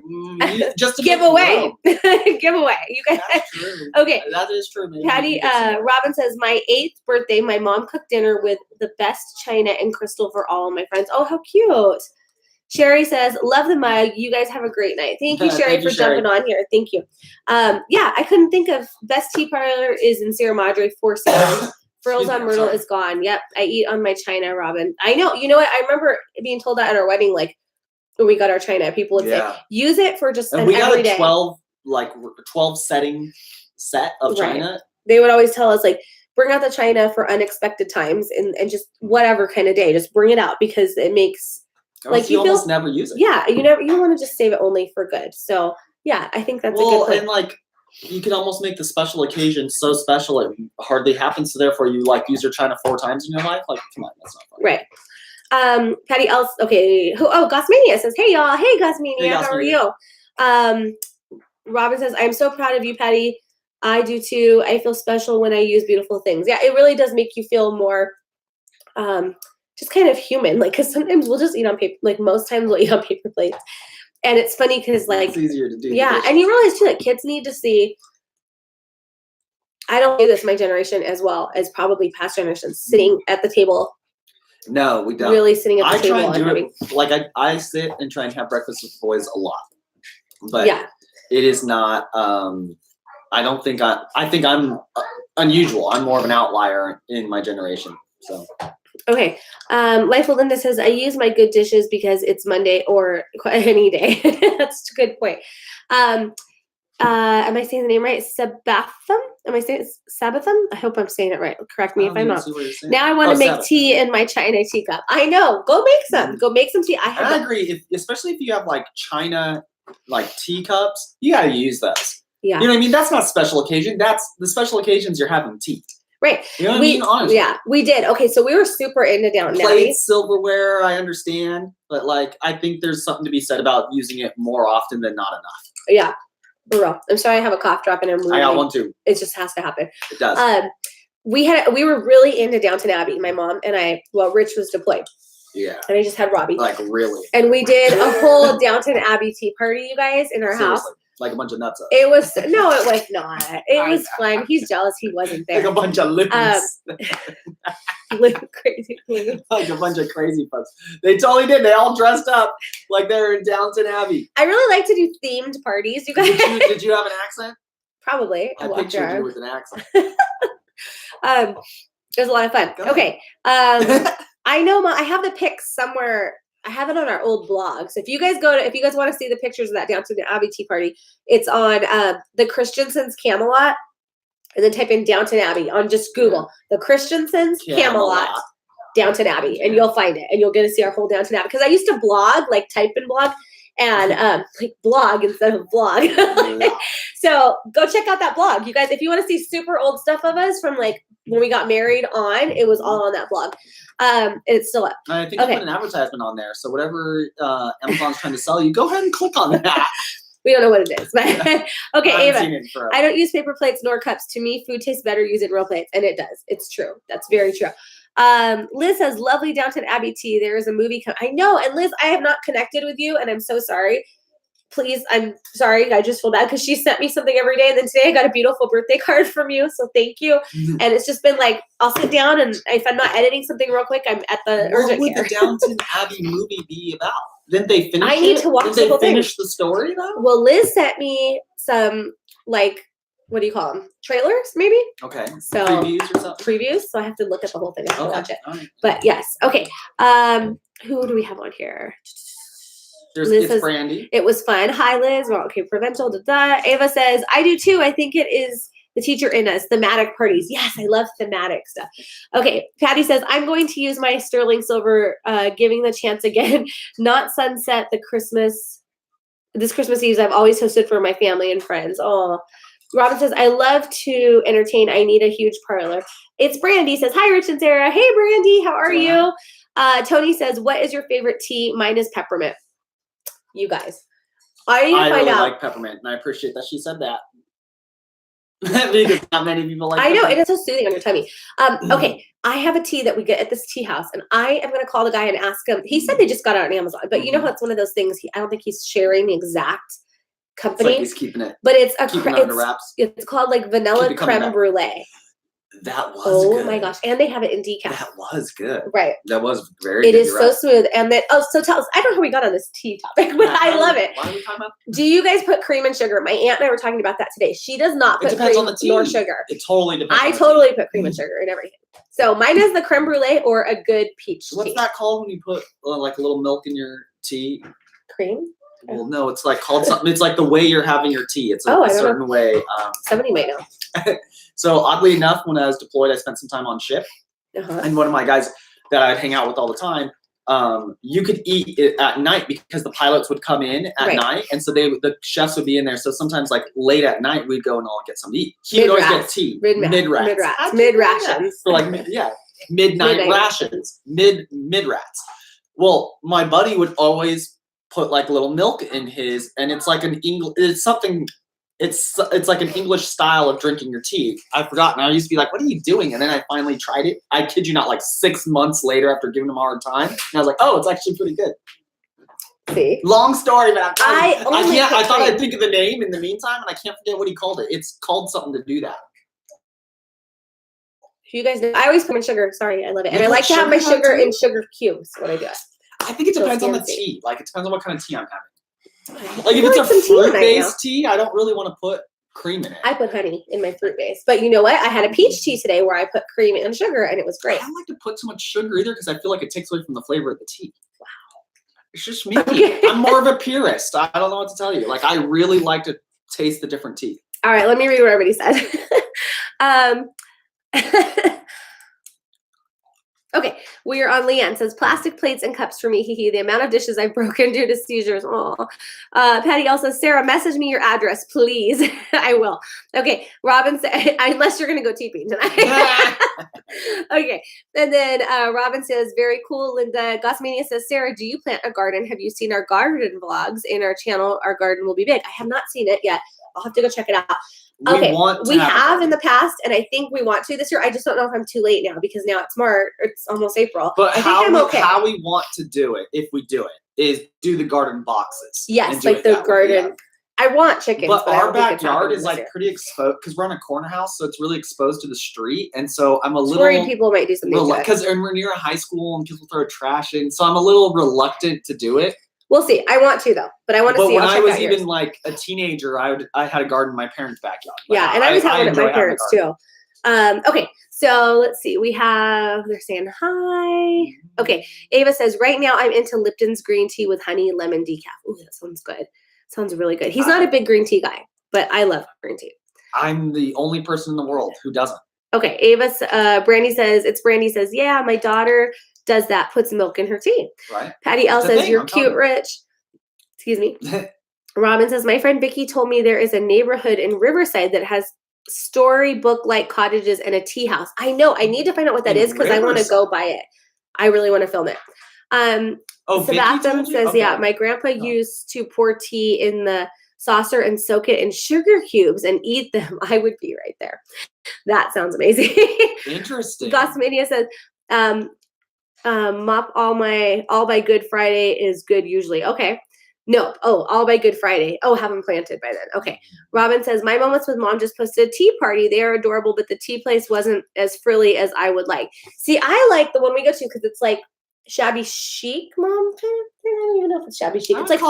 A: just to
B: give
A: make
B: away.
A: room.
B: Give away. You guys.
A: That's true.
B: Okay.
A: That is true. Maybe
B: Patty,
A: we can get some more.
B: Robin says, my 8th birthday, my mom cooked dinner with the best china and crystal for all of my friends. Oh, how cute. Sherry says, love the mug. You guys have a great night. Thank you, Sherry,
A: Thank you,
B: for jumping on here. Thank you. Yeah, I couldn't think of best tea parlor is in Sierra Madre, 4 Frills on Myrtle is gone. Yep, I eat on my china, Robin. I know. You know what? I remember being told that at our wedding, like when we got our china, people would say, use it for just
A: and
B: an
A: we got
B: everyday.
A: a 12 setting set of
B: Right.
A: china.
B: They would always tell us, like, bring out the china for unexpected times and just whatever kind of day. Just bring it out because it makes
A: Or
B: like
A: else you
B: you feel
A: almost never use it.
B: yeah, you don't want to just save it only for good. So yeah, I think that's a good point.
A: And like you can almost make the special occasion so special it hardly happens. So therefore, you like use your china 4 times in your life. Like, come on, that's not fun.
B: Right. Patty else. Okay. Gosmania says, "Hey y'all. Hey Gosmania,
A: Hey,
B: how are you?" Robin says, "I'm so proud of you, Patty. I do too. I feel special when I use beautiful things. Yeah, it really does make you feel more, just kind of human. Like, because sometimes we'll just eat on paper. Like most times we'll eat on paper plates, and it's funny because like
A: It's easier to do.
B: yeah, and you realize too that kids need to see. I don't do this my generation as well as probably past generations sitting at the table,
A: No, we don't.
B: really sitting at the
A: I
B: table
A: try and
B: and
A: do
B: having
A: it like I sit and try and have breakfast with the boys a lot, but
B: yeah.
A: it is not. I don't think I think I'm unusual. I'm more of an outlier in my generation. So
B: Okay. Life with Linda says, I use my good dishes because it's Monday or any day. That's a good point. Am I saying the name right? Sabathum? Am I saying Sabathum? I hope I'm saying it right. Correct me if I'm not. Now I want to make tea in my China teacup. I know. Go make some. Go make some tea.
A: And I agree. Especially if you have like China, like teacups, you gotta use those.
B: Yeah.
A: You know what I mean? That's not special occasion. That's the special occasions you're having tea.
B: Right.
A: You know what I mean? Honestly.
B: Yeah, we did. Okay, so we were super into Downton Abbey.
A: Plates, silverware, I understand. But like I think there's something to be said about using it more often than not enough.
B: Yeah. For real. I'm sorry I have a cough drop and I'm moving.
A: I got one too.
B: It just has to happen.
A: It does.
B: We were really into Downton Abbey, my mom and I. Well, Rich was deployed.
A: Yeah.
B: And I just had Robbie.
A: Like really.
B: And we did a whole Downton Abbey tea party, you guys, in our house.
A: like a bunch of nuts.
B: It was no, it was not. It
A: I
B: was
A: know.
B: fun. He's jealous he wasn't
A: Like a
B: there.
A: bunch of loons.
B: Crazy.
A: Like a bunch of crazy folks. They totally did. They all dressed up like they were in Downton Abbey.
B: I really like to do themed parties. You guys
A: Did you have an accent?
B: probably.
A: I
B: walked
A: pictured
B: around.
A: you with an accent.
B: It was a lot of fun.
A: Go ahead.
B: Okay. I know I have the pics somewhere. I have it on our old blog. So if you guys want to see the pictures of that Downton Abbey tea party, it's on the Christensen's Camelot, and then type in Downton Abbey on just Google the Christensen's Camelot Downton Abbey, and you'll find it, and you'll get to see our whole Downton Abbey. Because I used to blog, like type in blog, and like blog instead of blog. So go check out that blog, you guys. If you want to see super old stuff of us from like when we got married on, it was all on that blog. And it's still up.
A: I think I
B: Okay.
A: put an advertisement on there. So whatever Amazon's trying to sell you, go ahead and click on that.
B: We don't know what it is, but okay,
A: I haven't
B: Ava.
A: seen it forever.
B: I don't use paper plates nor cups. To me, food tastes better using real plates, and it does. It's true. That's very true. Liz says, lovely Downton Abbey tea. There is a movie. I know. And Liz, I have not connected with you, and I'm so sorry. Please, I'm sorry. I just feel bad because she sent me something every day. And then today I got a beautiful birthday card from you. So thank you. And it's just been like, I'll sit down, and if I'm not editing something real quick, I'm at the
A: What
B: urgent
A: would
B: care.
A: the Downton Abbey movie be about? Didn't they finish
B: I need
A: it?
B: to watch
A: Did
B: the
A: they
B: whole thing.
A: finish the story though?
B: Well, Liz sent me some, like, what do you call them? Trailers, maybe?
A: Okay.
B: So
A: Previews or something?
B: previews. So I have to look at the whole thing. I have to watch it.
A: All right.
B: But yes. Okay. Who do we have on here?
A: There's
B: Liz
A: it's
B: says,
A: Brandy.
B: it was fun. Hi, Liz. Well, okay, provincial. Ava says, I do too. I think it is the teacher in us. Thematic parties. Yes, I love thematic stuff. Okay. Patty says, I'm going to use my sterling silver, giving the chance again. Not sunset this Christmas Eve. I've always hosted for my family and friends. Oh, Robin says, I love to entertain. I need a huge parlor. It's Brandy says, hi, Rich and Sarah. Hey, Brandy. How are you? Tony says, what is your favorite tea? Mine is peppermint. You guys. I need to find
A: really
B: out.
A: like peppermint, and I appreciate that she said that. Because not many people like
B: I know,
A: peppermint.
B: it is so soothing on your tummy. Okay, I have a tea that we get at this tea house, and I am going to call the guy and ask him. He said they just got it on Amazon, but you know how it's one of those things, I don't think he's sharing the exact
A: It's
B: company,
A: like he's keeping it
B: but it's
A: under wraps.
B: it's called like vanilla
A: Keep it coming
B: creme
A: back.
B: brulee.
A: That was
B: Oh
A: good.
B: my gosh, and they have it in decaf.
A: That was good.
B: Right.
A: That was very
B: It
A: good.
B: is
A: You're
B: so
A: right.
B: smooth. And then, so tell us, I don't know how we got on this tea topic, but I love it.
A: Why are we talking about?
B: Do you guys put cream and sugar? My aunt and I were talking about that today. She does not
A: It
B: put
A: depends
B: cream
A: on the tea.
B: nor sugar.
A: It totally depends.
B: I
A: on the
B: totally put cream and sugar and everything. So mine is the creme brulee or a good peach
A: tea. What's
B: tea.
A: that called when you put like a little milk in your tea?
B: Cream?
A: Well, no, it's like called something. It's like the way you're having your tea. It's a,
B: Oh, I
A: a
B: don't know.
A: certain way.
B: Somebody might know.
A: So oddly enough, when I was deployed, I spent some time on ship,
B: Uh-huh.
A: and one of my guys that I'd hang out with all the time, you could eat it at night because the pilots would come in at
B: Right.
A: night, and so the chefs would be in there. So sometimes, like late at night, we'd go and all get some to eat. He would always get
B: Mid-rats.
A: tea,
B: Mid-rats.
A: mid-rats,
B: Mid-rats.
A: How'd you do that?
B: Mid-rations.
A: For like midnight
B: Midnight.
A: rations, mid-rats. Well, my buddy would always put like little milk in his, and it's like it's like an English style of drinking your tea. I've forgotten. I used to be like, what are you doing? And then I finally tried it. I kid you not, like 6 months later after giving him a hard time. And I was like, oh, it's actually pretty good.
B: See?
A: Long story, man.
B: I only
A: can't. I
B: put
A: thought
B: cream.
A: I'd think of the name in the meantime, and I can't forget what he called it. It's called something to do that.
B: You guys know. I always put in sugar. Sorry, I love it. And
A: You
B: I
A: put
B: like to have my
A: sugar on
B: sugar
A: tea?
B: in sugar cubes when I do it.
A: I think it
B: So
A: depends on the
B: fancy.
A: tea. Like, it depends on what kind of tea I'm having.
B: I
A: Like, if
B: feel
A: it's
B: like
A: a
B: some tea tonight now.
A: fruit-based tea, I don't really want to put cream in it.
B: I put honey in my fruit base. But you know what? I had a peach tea today where I put cream and sugar, and it was
A: I
B: great.
A: don't like to put too much sugar either because I feel like it takes away from the flavor of the tea. Wow. It's just me.
B: Okay.
A: I'm more of a purist. I don't know what to tell you. Like, I really like to taste the different tea.
B: All right, let me read what everybody said. Okay, we are on Leanne. Says plastic plates and cups for me. Hee hee. The amount of dishes I've broken due to seizures. Oh, Patty also says, Sarah, message me your address, please. I will. Okay, Robin said, unless you're gonna go teeping tonight. Okay, and then Robin says, very cool. Linda Gosmania says, Sarah, do you plant a garden? Have you seen our garden vlogs in our channel? Our garden will be big. I have not seen it yet. I'll have to go check it out. Okay, we have in the past, and I think we want to this year. I just don't know if I'm too late now because now it's March. It's almost April.
A: But
B: I think I'm okay.
A: how we want to do it, if we do it, is do the garden boxes.
B: Yes,
A: and do
B: like
A: it
B: the
A: that way,
B: garden.
A: yeah.
B: I want chickens,
A: But
B: I
A: our
B: don't think it's
A: backyard
B: happening
A: is
B: this
A: like
B: year.
A: pretty exposed because we're on a corner house, so it's really exposed to the street, and so I'm a
B: Just worried
A: little
B: people might do something to it.
A: because we're near a high school and people throw trash in, so I'm a little reluctant to do it.
B: We'll see. I want to though, but I want to
A: But
B: see.
A: when
B: I'll
A: I
B: check
A: was
B: out
A: even
B: yours.
A: like a teenager, I had a garden in my parents' backyard.
B: Yeah, and I always had one at
A: enjoy
B: my
A: having a
B: parents
A: garden.
B: too. Okay, so let's see. They're saying hi. Okay, Ava says, right now I'm into Lipton's green tea with honey lemon decaf. Ooh, that sounds good. Sounds really good. He's not a big green tea guy, but I love green tea.
A: I'm the only person in the world who doesn't.
B: Okay, Brandy says, yeah, my daughter does that, puts milk in her tea.
A: Right.
B: Patty L
A: It's a
B: says,
A: thing,
B: you're
A: I'm
B: cute,
A: telling
B: Rich. Excuse me. Robin says, my friend Vicky told me there is a neighborhood in Riverside that has storybook-like cottages and a tea house. I know. I need to find out what that
A: In
B: is because I want to go buy it. I really want to film it. Sebastian says, yeah, my grandpa used to pour tea in the saucer and soak it in sugar cubes and eat them. I would be right there. That sounds amazing.
A: Interesting.
B: Gossmania says, mop all by Good Friday is good usually. Okay. No. Oh, all by Good Friday. Oh, have them planted by then. Okay. Robin says, my moments with mom just posted a tea party. They are adorable, but the tea place wasn't as frilly as I would like. See, I like the one we go to because it's like shabby chic, mom. I don't even know if it's shabby chic. It's like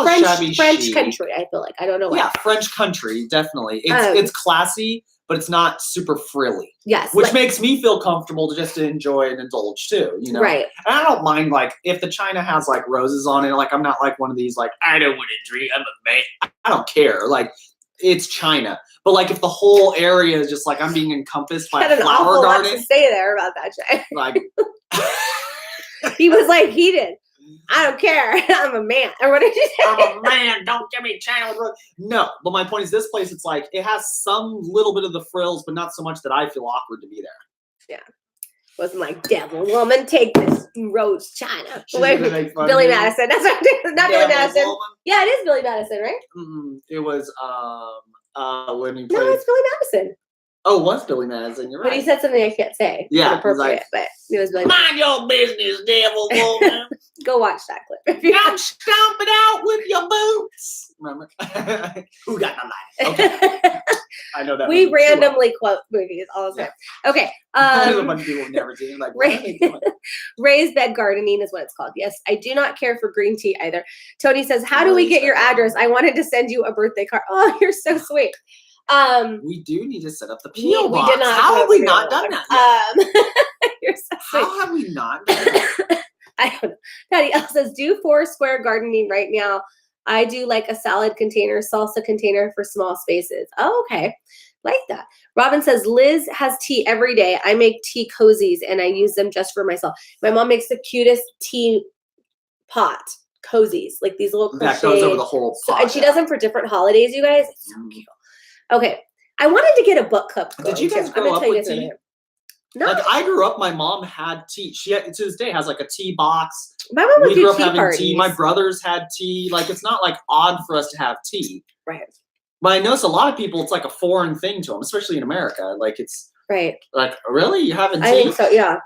B: French
A: chic.
B: country, I feel like. I don't know why.
A: Yeah, French country, definitely. It's classy, but it's not super frilly.
B: Yes.
A: Which makes me feel comfortable to indenjoy and indulge too, you know?
B: Right.
A: And I don't mind, like, if the china has, like, roses on it, like, I'm not, like, one of these, like, I don't want to drink, I'm a man. I don't care. Like, it's China. But, like, if the whole area is just, like, I'm being encompassed by a flower garden.
B: Lot to say there about that, Jay.
A: Like...
B: He was, like, heated. I don't care. I'm a man. Or what did you say?
A: I'm a man. Don't give me China. No, but my point is this place, it's like, it has some little bit of the frills, but not so much that I feel awkward to be there.
B: Yeah. Wasn't like, devil woman, take this rose china.
A: Billy
B: Madison. That's what not Billy Madison.
A: Woman.
B: Yeah, it is Billy Madison, right?
A: It was, when he played...
B: No, it's Billy Madison.
A: Oh, it was Billy Madison. You're right.
B: But he said something I can't say.
A: Yeah.
B: Inappropriate, but it was Billy
A: Mind your business, devil woman.
B: Go watch that clip.
A: I'm stomping out with your boots. Remember? Who got the light? Okay. I know that.
B: We randomly quote movies all the time. Yeah. Okay.
A: There's a bunch of people who've never seen it. Like,
B: raised bed gardening is what it's called. Yes, I do not care for green tea either. Tony says, how do we get your address? I wanted to send you a birthday card. Oh, you're so sweet.
A: We do need to set up the P.O. box.
B: We did not.
A: How have we not done that yet?
B: You're so sweet.
A: How have we not done that?
B: I don't know. Patty L says, do 4-square gardening right now. I do like a salad container, salsa container for small spaces. Oh, okay. Like that. Robin says, Liz has tea every day. I make tea cozies and I use them just for myself. My mom makes the cutest tea pot cozies, like these little crocheted.
A: That goes over the whole pot.
B: And she does them for different holidays, you guys. It's so cute. Okay. I wanted to get a book club.
A: Did you guys grow up with tea?
B: No.
A: Like, I grew up, my mom had tea. She, to this day, has like a tea box.
B: My mom would
A: We
B: do
A: grew up
B: tea
A: having
B: parties.
A: tea. My brothers had tea. Like, it's not like odd for us to have tea.
B: Right.
A: But I notice a lot of people, it's like a foreign thing to them, especially in America. Like, it's
B: right.
A: Like, really? You having tea?
B: I think so, yeah.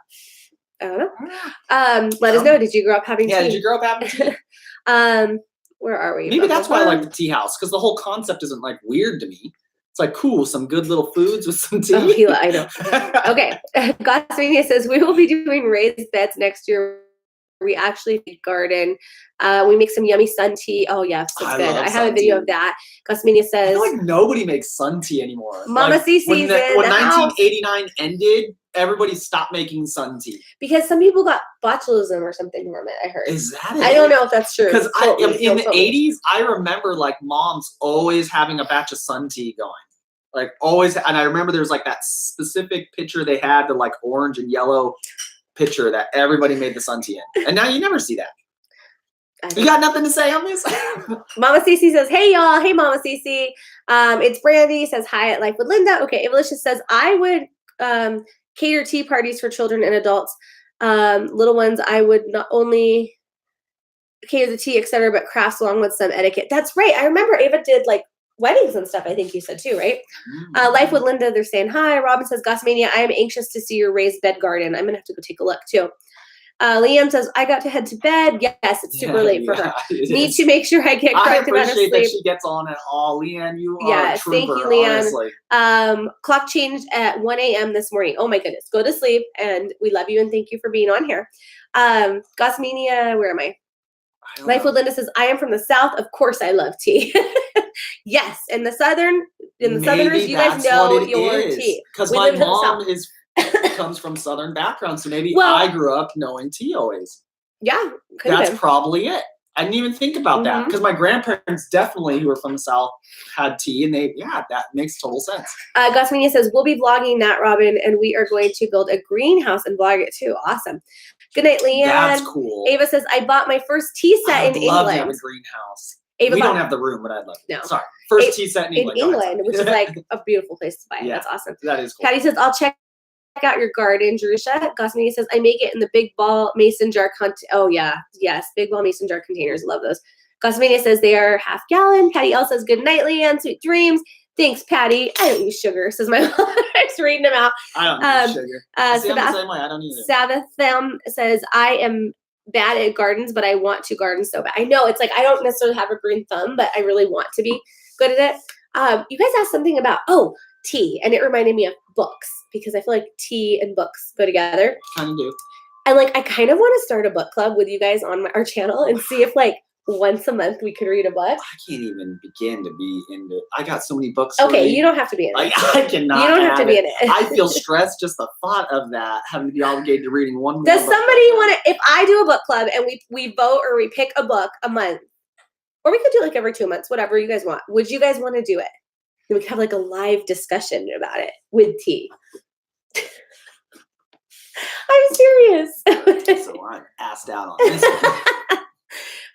B: I don't know. Let us know. Did you grow up having tea?
A: Yeah, did you grow up having tea?
B: Where are we?
A: Maybe that's why I like the tea house, because the whole concept isn't like weird to me. It's like, cool, some good little foods with some tea.
B: Oh, I know. Okay. Gossmania says, we will be doing raised beds next year. We actually garden. We make some yummy sun tea. Oh, yeah, so it's good. I have a video of that. Gossmania says,
A: I feel like nobody makes sun tea anymore.
B: Mama
A: like,
B: Cece's
A: when
B: in
A: when
B: the house.
A: 1989 ended, everybody stopped making sun tea.
B: Because some people got botulism or something from it, I heard.
A: Is that it?
B: I don't know if that's true.
A: Because in the 80s, I remember like moms always having a batch of sun tea going. Like always, and I remember there was like that specific picture they had, the like orange and yellow picture that everybody made the sun tea in. And now you never see that. You got nothing to say on this?
B: Mama Cece says, hey y'all. Hey Mama Cece. It's Brandy says hi at Life with Linda. Okay, Evelicious says, I would cater tea parties for children and adults. Little ones, I would not only cater the tea, etc., but crafts along with some etiquette. That's right. I remember Ava did like weddings and stuff, I think you said too, right? Life with Linda, they're saying hi. Robin says, Gossmania, I am anxious to see your raised bed garden. I'm gonna have to go take a look too. Liam says, I got to head to bed. Yes, it's super late for her. Need to make sure I get correct amount of sleep.
A: I appreciate that she gets on at all. Leanne, you are
B: yes,
A: a trooper,
B: thank you, Leanne.
A: honestly.
B: Clock changed at 1 a.m. this morning. Oh my goodness. Go to sleep, and we love you and thank you for being on here. Gosmenia, where am I? Life with Linda says, I am from the South. Of course I love tea. Yes. In the Southerners, you guys know your tea.
A: Because my mom comes from Southern background, so maybe I grew up knowing tea always.
B: Yeah.
A: That's probably it. I didn't even think about that because my grandparents definitely, who were from the South, had tea, and that makes total sense.
B: Gosmenia says, we'll be vlogging that, Robin, and we are going to build a greenhouse and vlog it too. Awesome. Good night, Leanne.
A: That's cool.
B: Ava says, I bought my first tea set in England. I'd love to have a
A: greenhouse. We don't have the room, but I'd love to.
B: No.
A: Sorry. First tea set in England.
B: In England, which is like a beautiful place to buy. Yeah, that's awesome.
A: That is cool.
B: Patty says, I'll check out your garden, Jerusha. Gosmini says, I make it in the big ball mason jar. Oh, yeah. Yes. Big ball mason jar containers. Love those. Gosmini says they are half gallon. Patty L says, good night, Leanne. Sweet dreams. Thanks, Patty. I don't use sugar, says my mom. I'm just reading them out.
A: I don't use sugar. I'm the same way. I don't either.
B: Sabbatham says, I am bad at gardens, but I want to garden so bad. I know it's like I don't necessarily have a green thumb, but I really want to be good at it. You guys asked something about tea, and it reminded me of books because I feel like tea and books go together.
A: Kind of do.
B: And I kind of want to start a book club with you guys on our channel and see if once a month we could read a book.
A: I can't even begin to be into. I got so many books.
B: Okay, you don't have to be in it.
A: I cannot.
B: You don't have to be in it.
A: I feel stressed just the thought of that, having to be obligated to reading one more.
B: Does somebody want to? If I do a book club and we vote or we pick a book a month, or we could do every 2 months, whatever you guys want. Would you guys want to do it? And we could have a live discussion about it with tea. I'm serious.
A: So I'm assed out on this.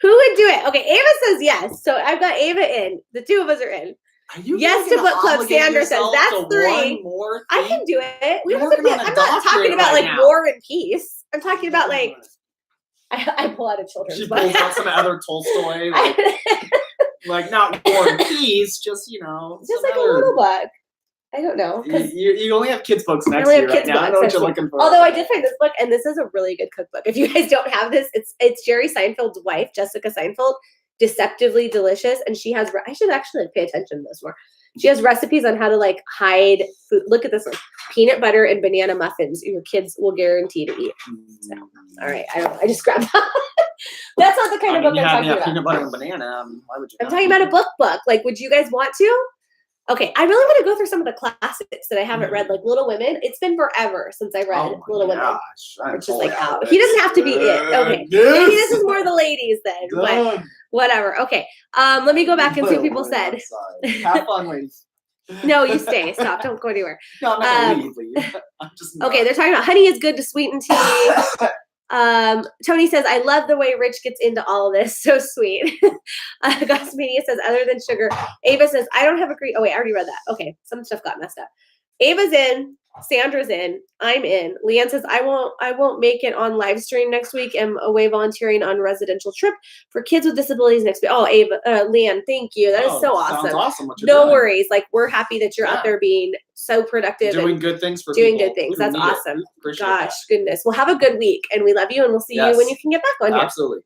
B: Who would do it? Okay, Ava says yes. So I've got Ava in. The two of us are in.
A: Are you
B: yes to book club. Sandra says that's 3. I can do it. We don't have to be, I'm not talking about War and Peace. I'm talking about I pull out a children's book.
A: She pulls out some other Tolstoy. Not War and Peace, just
B: just a little book. I don't know.
A: You only have kids' books next to you right now. I know what you're looking for.
B: Although I did find this book, and this is a really good cookbook. If you guys don't have this, it's Jerry Seinfeld's wife, Jessica Seinfeld, Deceptively Delicious, and she has. I should actually pay attention to this more. She has recipes on how to hide food. Look at this one: peanut butter and banana muffins. Your kids will guarantee to eat. So, all right, I just grabbed that. That's not the kind of book I'm talking about.
A: Peanut butter and banana. Why would you?
B: I'm talking about a book. Would you guys want to? Okay, I really want to go through some of the classics that I haven't read, like Little Women. It's been forever since I read Little Women, which is out. He doesn't have to be it. Okay, maybe this is more the ladies then, but whatever. Okay, let me go back and see what people said.
A: Have fun, ladies.
B: No, you stay. Stop. Don't go anywhere.
A: No, I'm not going to leave. I'm just
B: okay, they're talking about honey is good to sweeten tea. Tony says, I love the way Rich gets into all of this. So sweet. Gosmania says, other than sugar. Ava says, I don't have a green. Oh, wait, I already read that. Okay. Some stuff got messed up. Ava's in. Sandra's in. I'm in. Leanne says, I won't make it on live stream next week. I'm away volunteering on residential trip for kids with disabilities next week. Oh, Ava, Leanne, thank you. That is so awesome.
A: Sounds awesome. What you're
B: no
A: doing.
B: Worries. We're happy that you're out there being so productive.
A: Doing good things for
B: doing
A: people.
B: Good things. That's awesome.
A: Appreciate
B: Gosh,
A: that.
B: goodness. Well, have a good week, and we love you, and we'll see you when you can get back on here.
A: Absolutely.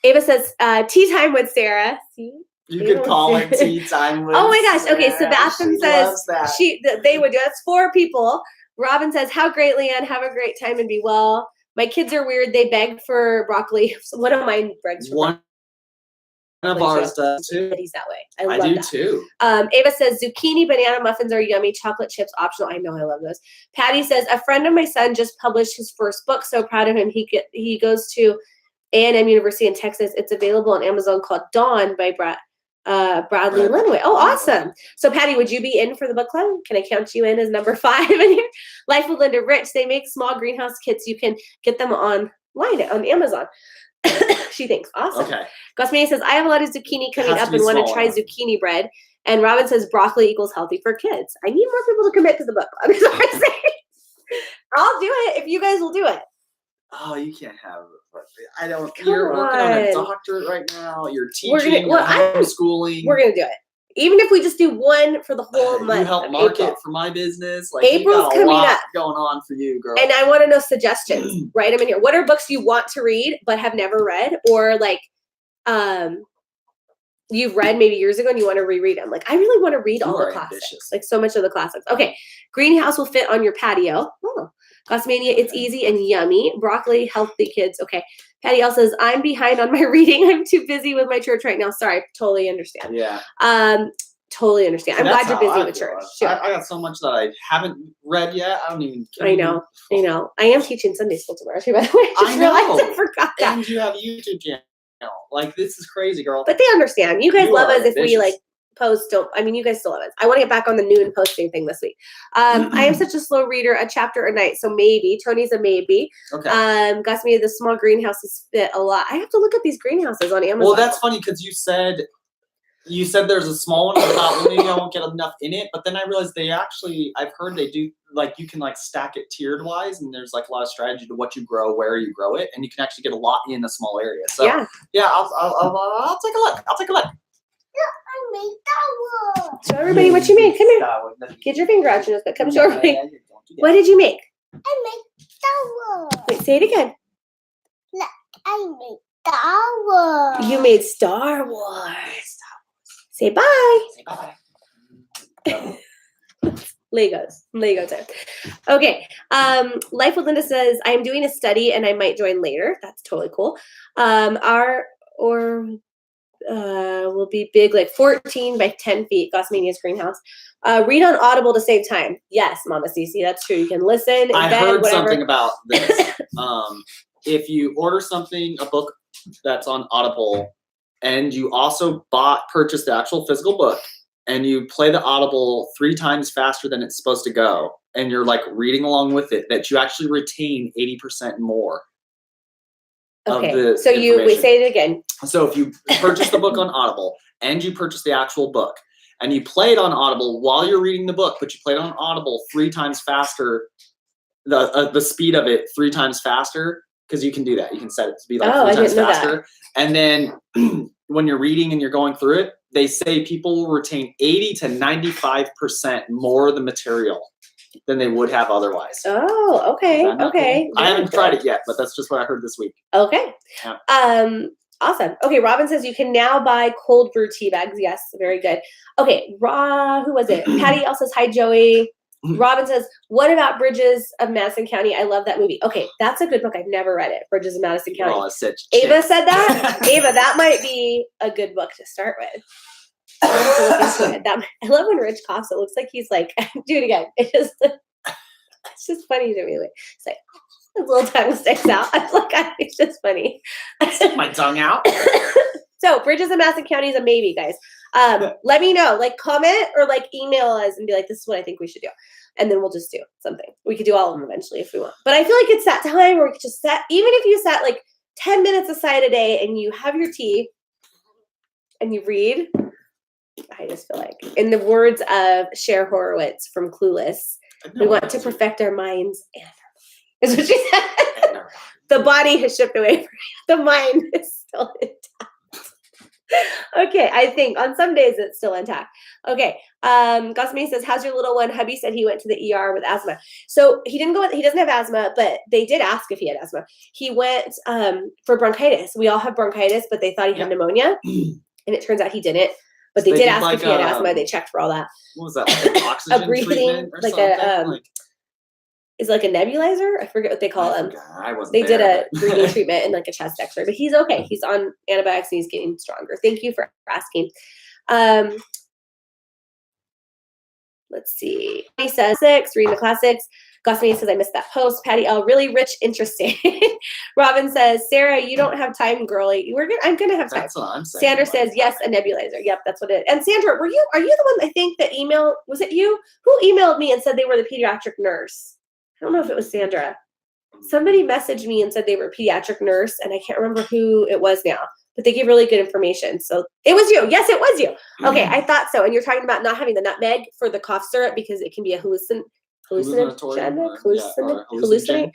B: Ava says, tea time with Sarah. See?
A: You could call it tea time with
B: Oh my gosh. Okay,
A: Sarah.
B: Sebastian says they would do. That's 4 people. Robin says, how great, Leanne. Have a great time and be well. My kids are weird. They beg for broccoli. One of mine begs for
A: One of ours does too.
B: He's that way. I
A: do
B: that.
A: Too.
B: Ava says, zucchini banana muffins are yummy. Chocolate chips optional. I know. I love those. Patty says, a friend of my son just published his first book. So proud of him. He goes to A&M University in Texas. It's available on Amazon called Dawn by Bradley Linway. Oh, awesome. So Patty, would you be in for the book club? Can I count you in as number 5 in here? Life with Linda Rich. They make small greenhouse kits. You can get them online on Amazon. She thinks. Awesome. Okay. Gosmania says, I have a lot of zucchini coming up and want to try zucchini bread. And Robin says, broccoli equals healthy for kids. I need more people to commit to the book club. I'll do it if you guys will do it.
A: Oh, you can't have it. I don't. You're working on a doctorate right now. You're teaching. You're homeschooling.
B: We're gonna do it. Even if we just do one for the whole month.
A: You help
B: of
A: market
B: April.
A: for my business. Like
B: April's
A: you got a
B: coming
A: lot
B: up.
A: going on for you, girl.
B: And I want to know suggestions. Write them in here. What are books you want to read but have never read, or like you've read maybe years ago and you want to reread them? Like I really want to read all the classics.
A: Ambitious.
B: Like so much of the classics. Okay, greenhouse will fit on your patio. Oh, Gossmania, it's easy and yummy. Broccoli, healthy kids. Okay. Patty L says, I'm behind on my reading. I'm too busy with my church right now. Sorry, totally understand.
A: Yeah.
B: Totally understand. I'm glad you're busy with church. Sure.
A: I got so much that I haven't read yet. I don't even.
B: I know. I am teaching Sunday school tomorrow too, by the way. I just realized I forgot that.
A: And you have a YouTube channel. Like this is crazy, girl.
B: But they understand. You guys love us
A: ambitious.
B: if we like post. You guys still love us. I want to get back on the noon posting thing this week. I am such a slow reader, a chapter a night. So maybe. Tony's a maybe.
A: Okay.
B: Gossmania, the small greenhouses fit a lot. I have to look at these greenhouses on Amazon.
A: Well, that's funny because you said there's a small one. I thought maybe I won't get enough in it, but then I realized I've heard they do, like you can like stack it tiered wise, and there's like a lot of strategy to what you grow, where you grow it, and you can actually get a lot in a small area. So yeah, I'll take a look.
C: Yeah, I made that one.
B: Show everybody what you made. Come here. Get your finger out your nose, but come show everybody. What did you make?
C: I made that one.
B: Wait, say it again.
C: I made that one.
B: You made Star Wars. Say bye.
A: Say bye.
B: Legos time. Okay. Life with Linda says, I am doing a study and I might join later. That's totally cool. Will be big, like 14 by 10 feet, Gossmania's greenhouse. Read on Audible to save time. Yes, Mama Cece, that's true. You can listen.
A: I heard something about this. If you order a book that's on Audible, and you also purchased the actual physical book, and you play the Audible 3 times faster than it's supposed to go, and you're like reading along with it, that you actually retain 80% more.
B: Okay, so we say it again.
A: So if you purchase the book on Audible and you purchase the actual book and you play it on Audible while you're reading the book, but you play it on Audible 3 times faster, the speed of it 3 times faster, because you can do that. You can set it to be like 3 times faster. And then when you're reading and you're going through it, they say people will retain 80 to 95% more of the material than they would have otherwise.
B: Oh, okay. Okay.
A: I haven't tried it yet, but that's just what I heard this week.
B: Okay.
A: Yeah.
B: Awesome. Okay, Robin says you can now buy cold brew tea bags. Yes, very good. Okay, who was it? Patty L says, hi, Joey. Robin says, what about Bridges of Madison County? I love that movie. Okay, that's a good book. I've never read it. Bridges of Madison County. Ava said that. Ava, that might be a good book to start with. I love when Rich coughs. It looks like he's like, do it again. It's just funny to me. Like, it's like his little tongue sticks out. I'm like, it's just funny.
A: Stick my tongue out.
B: So Bridges of Madison County is a maybe, guys. Let me know. Like comment or like email us and be like, this is what I think we should do. And then we'll just do something. We could do all of them eventually if we want. But I feel like it's that time where we could just even if you set like 10 minutes aside a day and you have your tea and you read, I just feel like, in the words of Cher Horowitz from Clueless, we want to perfect our minds and our bodies. Is what she said. The body has shipped away from you. The mind is still intact. Okay, I think on some days it's still intact. Okay, Gossmania says, how's your little one? Hubby said he went to the ER with asthma. So he doesn't have asthma, but they did ask if he had asthma. He went for bronchitis. We all have bronchitis, but they thought he had pneumonia, and it turns out he didn't. But they did ask if he had asthma. They checked for all that.
A: What was that? Like an oxygen treatment or something?
B: Is like a nebulizer? I forget what they call them.
A: They
B: did a breathing treatment and like a chest X-ray, but he's okay. He's on antibiotics and he's getting stronger. Thank you for asking. Let's see. He says reading the classics. Gossmania says, I missed that post. Patty L, really rich, interesting. Robin says, Sarah, you don't have time, girly. I'm gonna have time.
A: That's what I'm saying.
B: Sandra says, yes, a nebulizer. Yep, that's what it is. And Sandra, are you the one I think that was it you? Who emailed me and said they were the pediatric nurse? I don't know if it was Sandra. Somebody messaged me and said they were a pediatric nurse, and I can't remember who it was now, but they gave really good information. So it was you. Yes, it was you. Okay, I thought so. And you're talking about not having the nutmeg for the cough syrup because it can be a hallucinate. Hallucinate.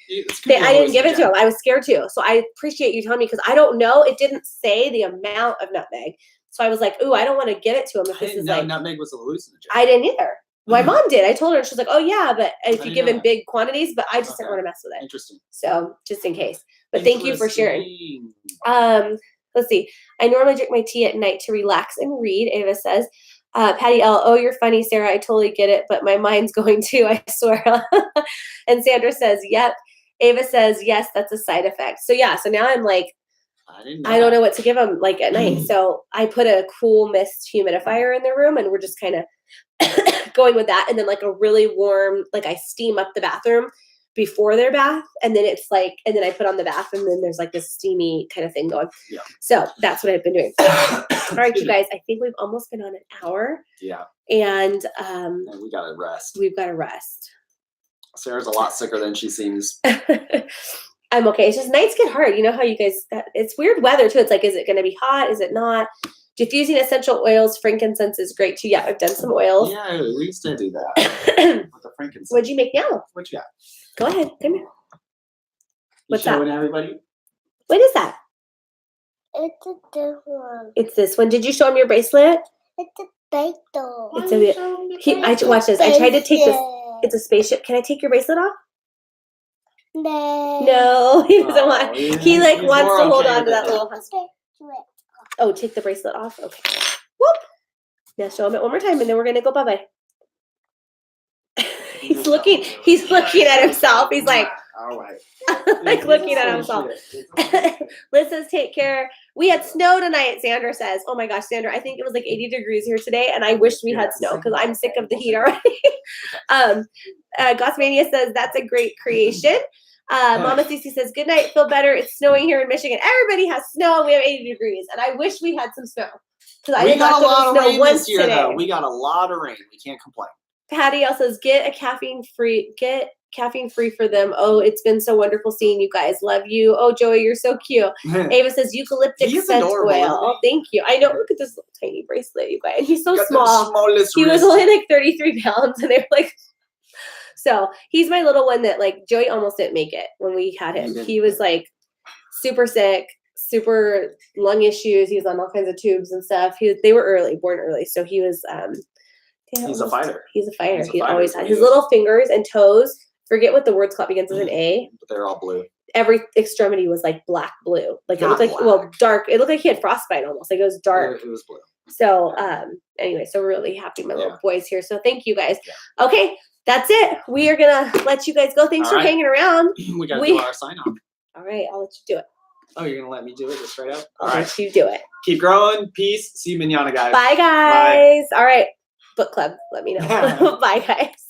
B: I didn't give it to him. I was scared too. So I appreciate you telling me because I don't know. It didn't say the amount of nutmeg. So I was like, ooh, I don't want to give it to him if
A: I
B: this
A: didn't
B: is
A: know
B: like.
A: nutmeg was a hallucinogen.
B: I didn't either. My mom did. I told her, and she's like, oh yeah, but if you
A: didn't
B: give
A: know
B: in
A: that.
B: big quantities, but I just didn't
A: Okay.
B: want to mess with it.
A: Interesting.
B: So just in case. But thank you for sharing.
A: Interesting.
B: Let's see. I normally drink my tea at night to relax and read, Ava says. Patty L, oh, you're funny, Sarah. I totally get it, but my mind's going too, I swear. And Sandra says, yep. Ava says, yes, that's a side effect. So yeah, so now I'm like, I don't know what to give them like at night. So I put a cool mist humidifier in their room, and we're just kind of going with that. And then like a really warm, like I steam up the bathroom before their bath, and then it's like, and then I put on the bath, and then there's like this steamy kind of thing going.
A: Yeah.
B: So that's what I've been doing. All right, you guys, I think we've almost been on an hour.
A: Yeah.
B: And
A: And we gotta rest.
B: we've got to rest.
A: Sarah's a lot sicker than she seems.
B: I'm okay. It's just nights get hard. You know how you guys, it's weird weather too. It's like, is it going to be hot? Is it not? Diffusing essential oils, frankincense is great too. Yeah, I've done some oils.
A: Yeah, we used to do that with the frankincense.
B: What'd you make now?
A: What you got?
B: Go ahead. Come here.
A: You
B: What's that?
A: showing everybody?
B: What is that?
C: It's a different.
B: It's this one. Did you show him your bracelet?
C: It's a bagel.
B: It's a, watch this. I tried to take this. It's a spaceship. Can I take your bracelet off?
C: No.
B: No, he doesn't want.
A: yeah,
B: He like
A: he's
B: wants
A: more
B: to hold
A: okay
B: on to
A: with
B: that
A: it.
B: little husky. Oh, take the bracelet off. Okay. Whoop. Now show him it one more time, and then we're gonna go bye bye. He's looking. He's looking at himself. He's like,
A: all right.
B: like looking at himself. Liz says, take care. We had snow tonight, Sandra says. Oh my gosh, Sandra, I think it was like 80 degrees here today, and I wish we had snow because I'm sick of the heat already. Gossmania says, that's a great creation. Mama Cece says, good night, feel better. It's snowing here in Michigan. Everybody has snow. We have 80 degrees, and I wish we had some snow. Because I
A: We
B: did not
A: got a
B: go
A: lot
B: to
A: of
B: snow
A: rain
B: once
A: this year,
B: today.
A: though. We got a lot of rain. We can't complain.
B: Patty also says, get caffeine free for them. Oh, it's been so wonderful seeing you guys. Love you. Oh, Joey, you're so cute. Ava says eucalyptic
A: He's
B: scent
A: adorable,
B: oil.
A: isn't he?
B: Oh, thank you. I know. Look at this little tiny bracelet, you guys. He's so
A: Got the
B: small.
A: smallest
B: He was
A: wrist.
B: only like 33 pounds, and they were like. So he's my little one that like Joey almost didn't make it when we had him. He was like super sick, super lung issues. He was on all kinds of tubes and stuff. They were born early, so he was.
A: He's a fighter.
B: He's a fighter.
A: He's a
B: He
A: fighter,
B: always
A: so
B: had
A: he
B: his
A: is.
B: little fingers and toes. Forget what the word's called. Begins with an A.
A: But they're all blue.
B: Every extremity was like black blue. Like it
A: Not
B: looked like
A: black.
B: dark. It looked like he had frostbite almost. Like it was dark.
A: It was blue.
B: So anyway, so we're really happy my little
A: Yeah.
B: boy's here. So thank you guys. Okay, that's it. We are gonna let you guys go. Thanks
A: All
B: for
A: right.
B: hanging around.
A: We gotta
B: We-
A: do our sign off.
B: All right, I'll let you do it.
A: Oh, you're gonna let me do it just straight up?
B: I'll
A: All right.
B: let you do it.
A: Keep growing. Peace. See you manana, guys.
B: Bye guys. All right. Book club. Let me know. Bye guys.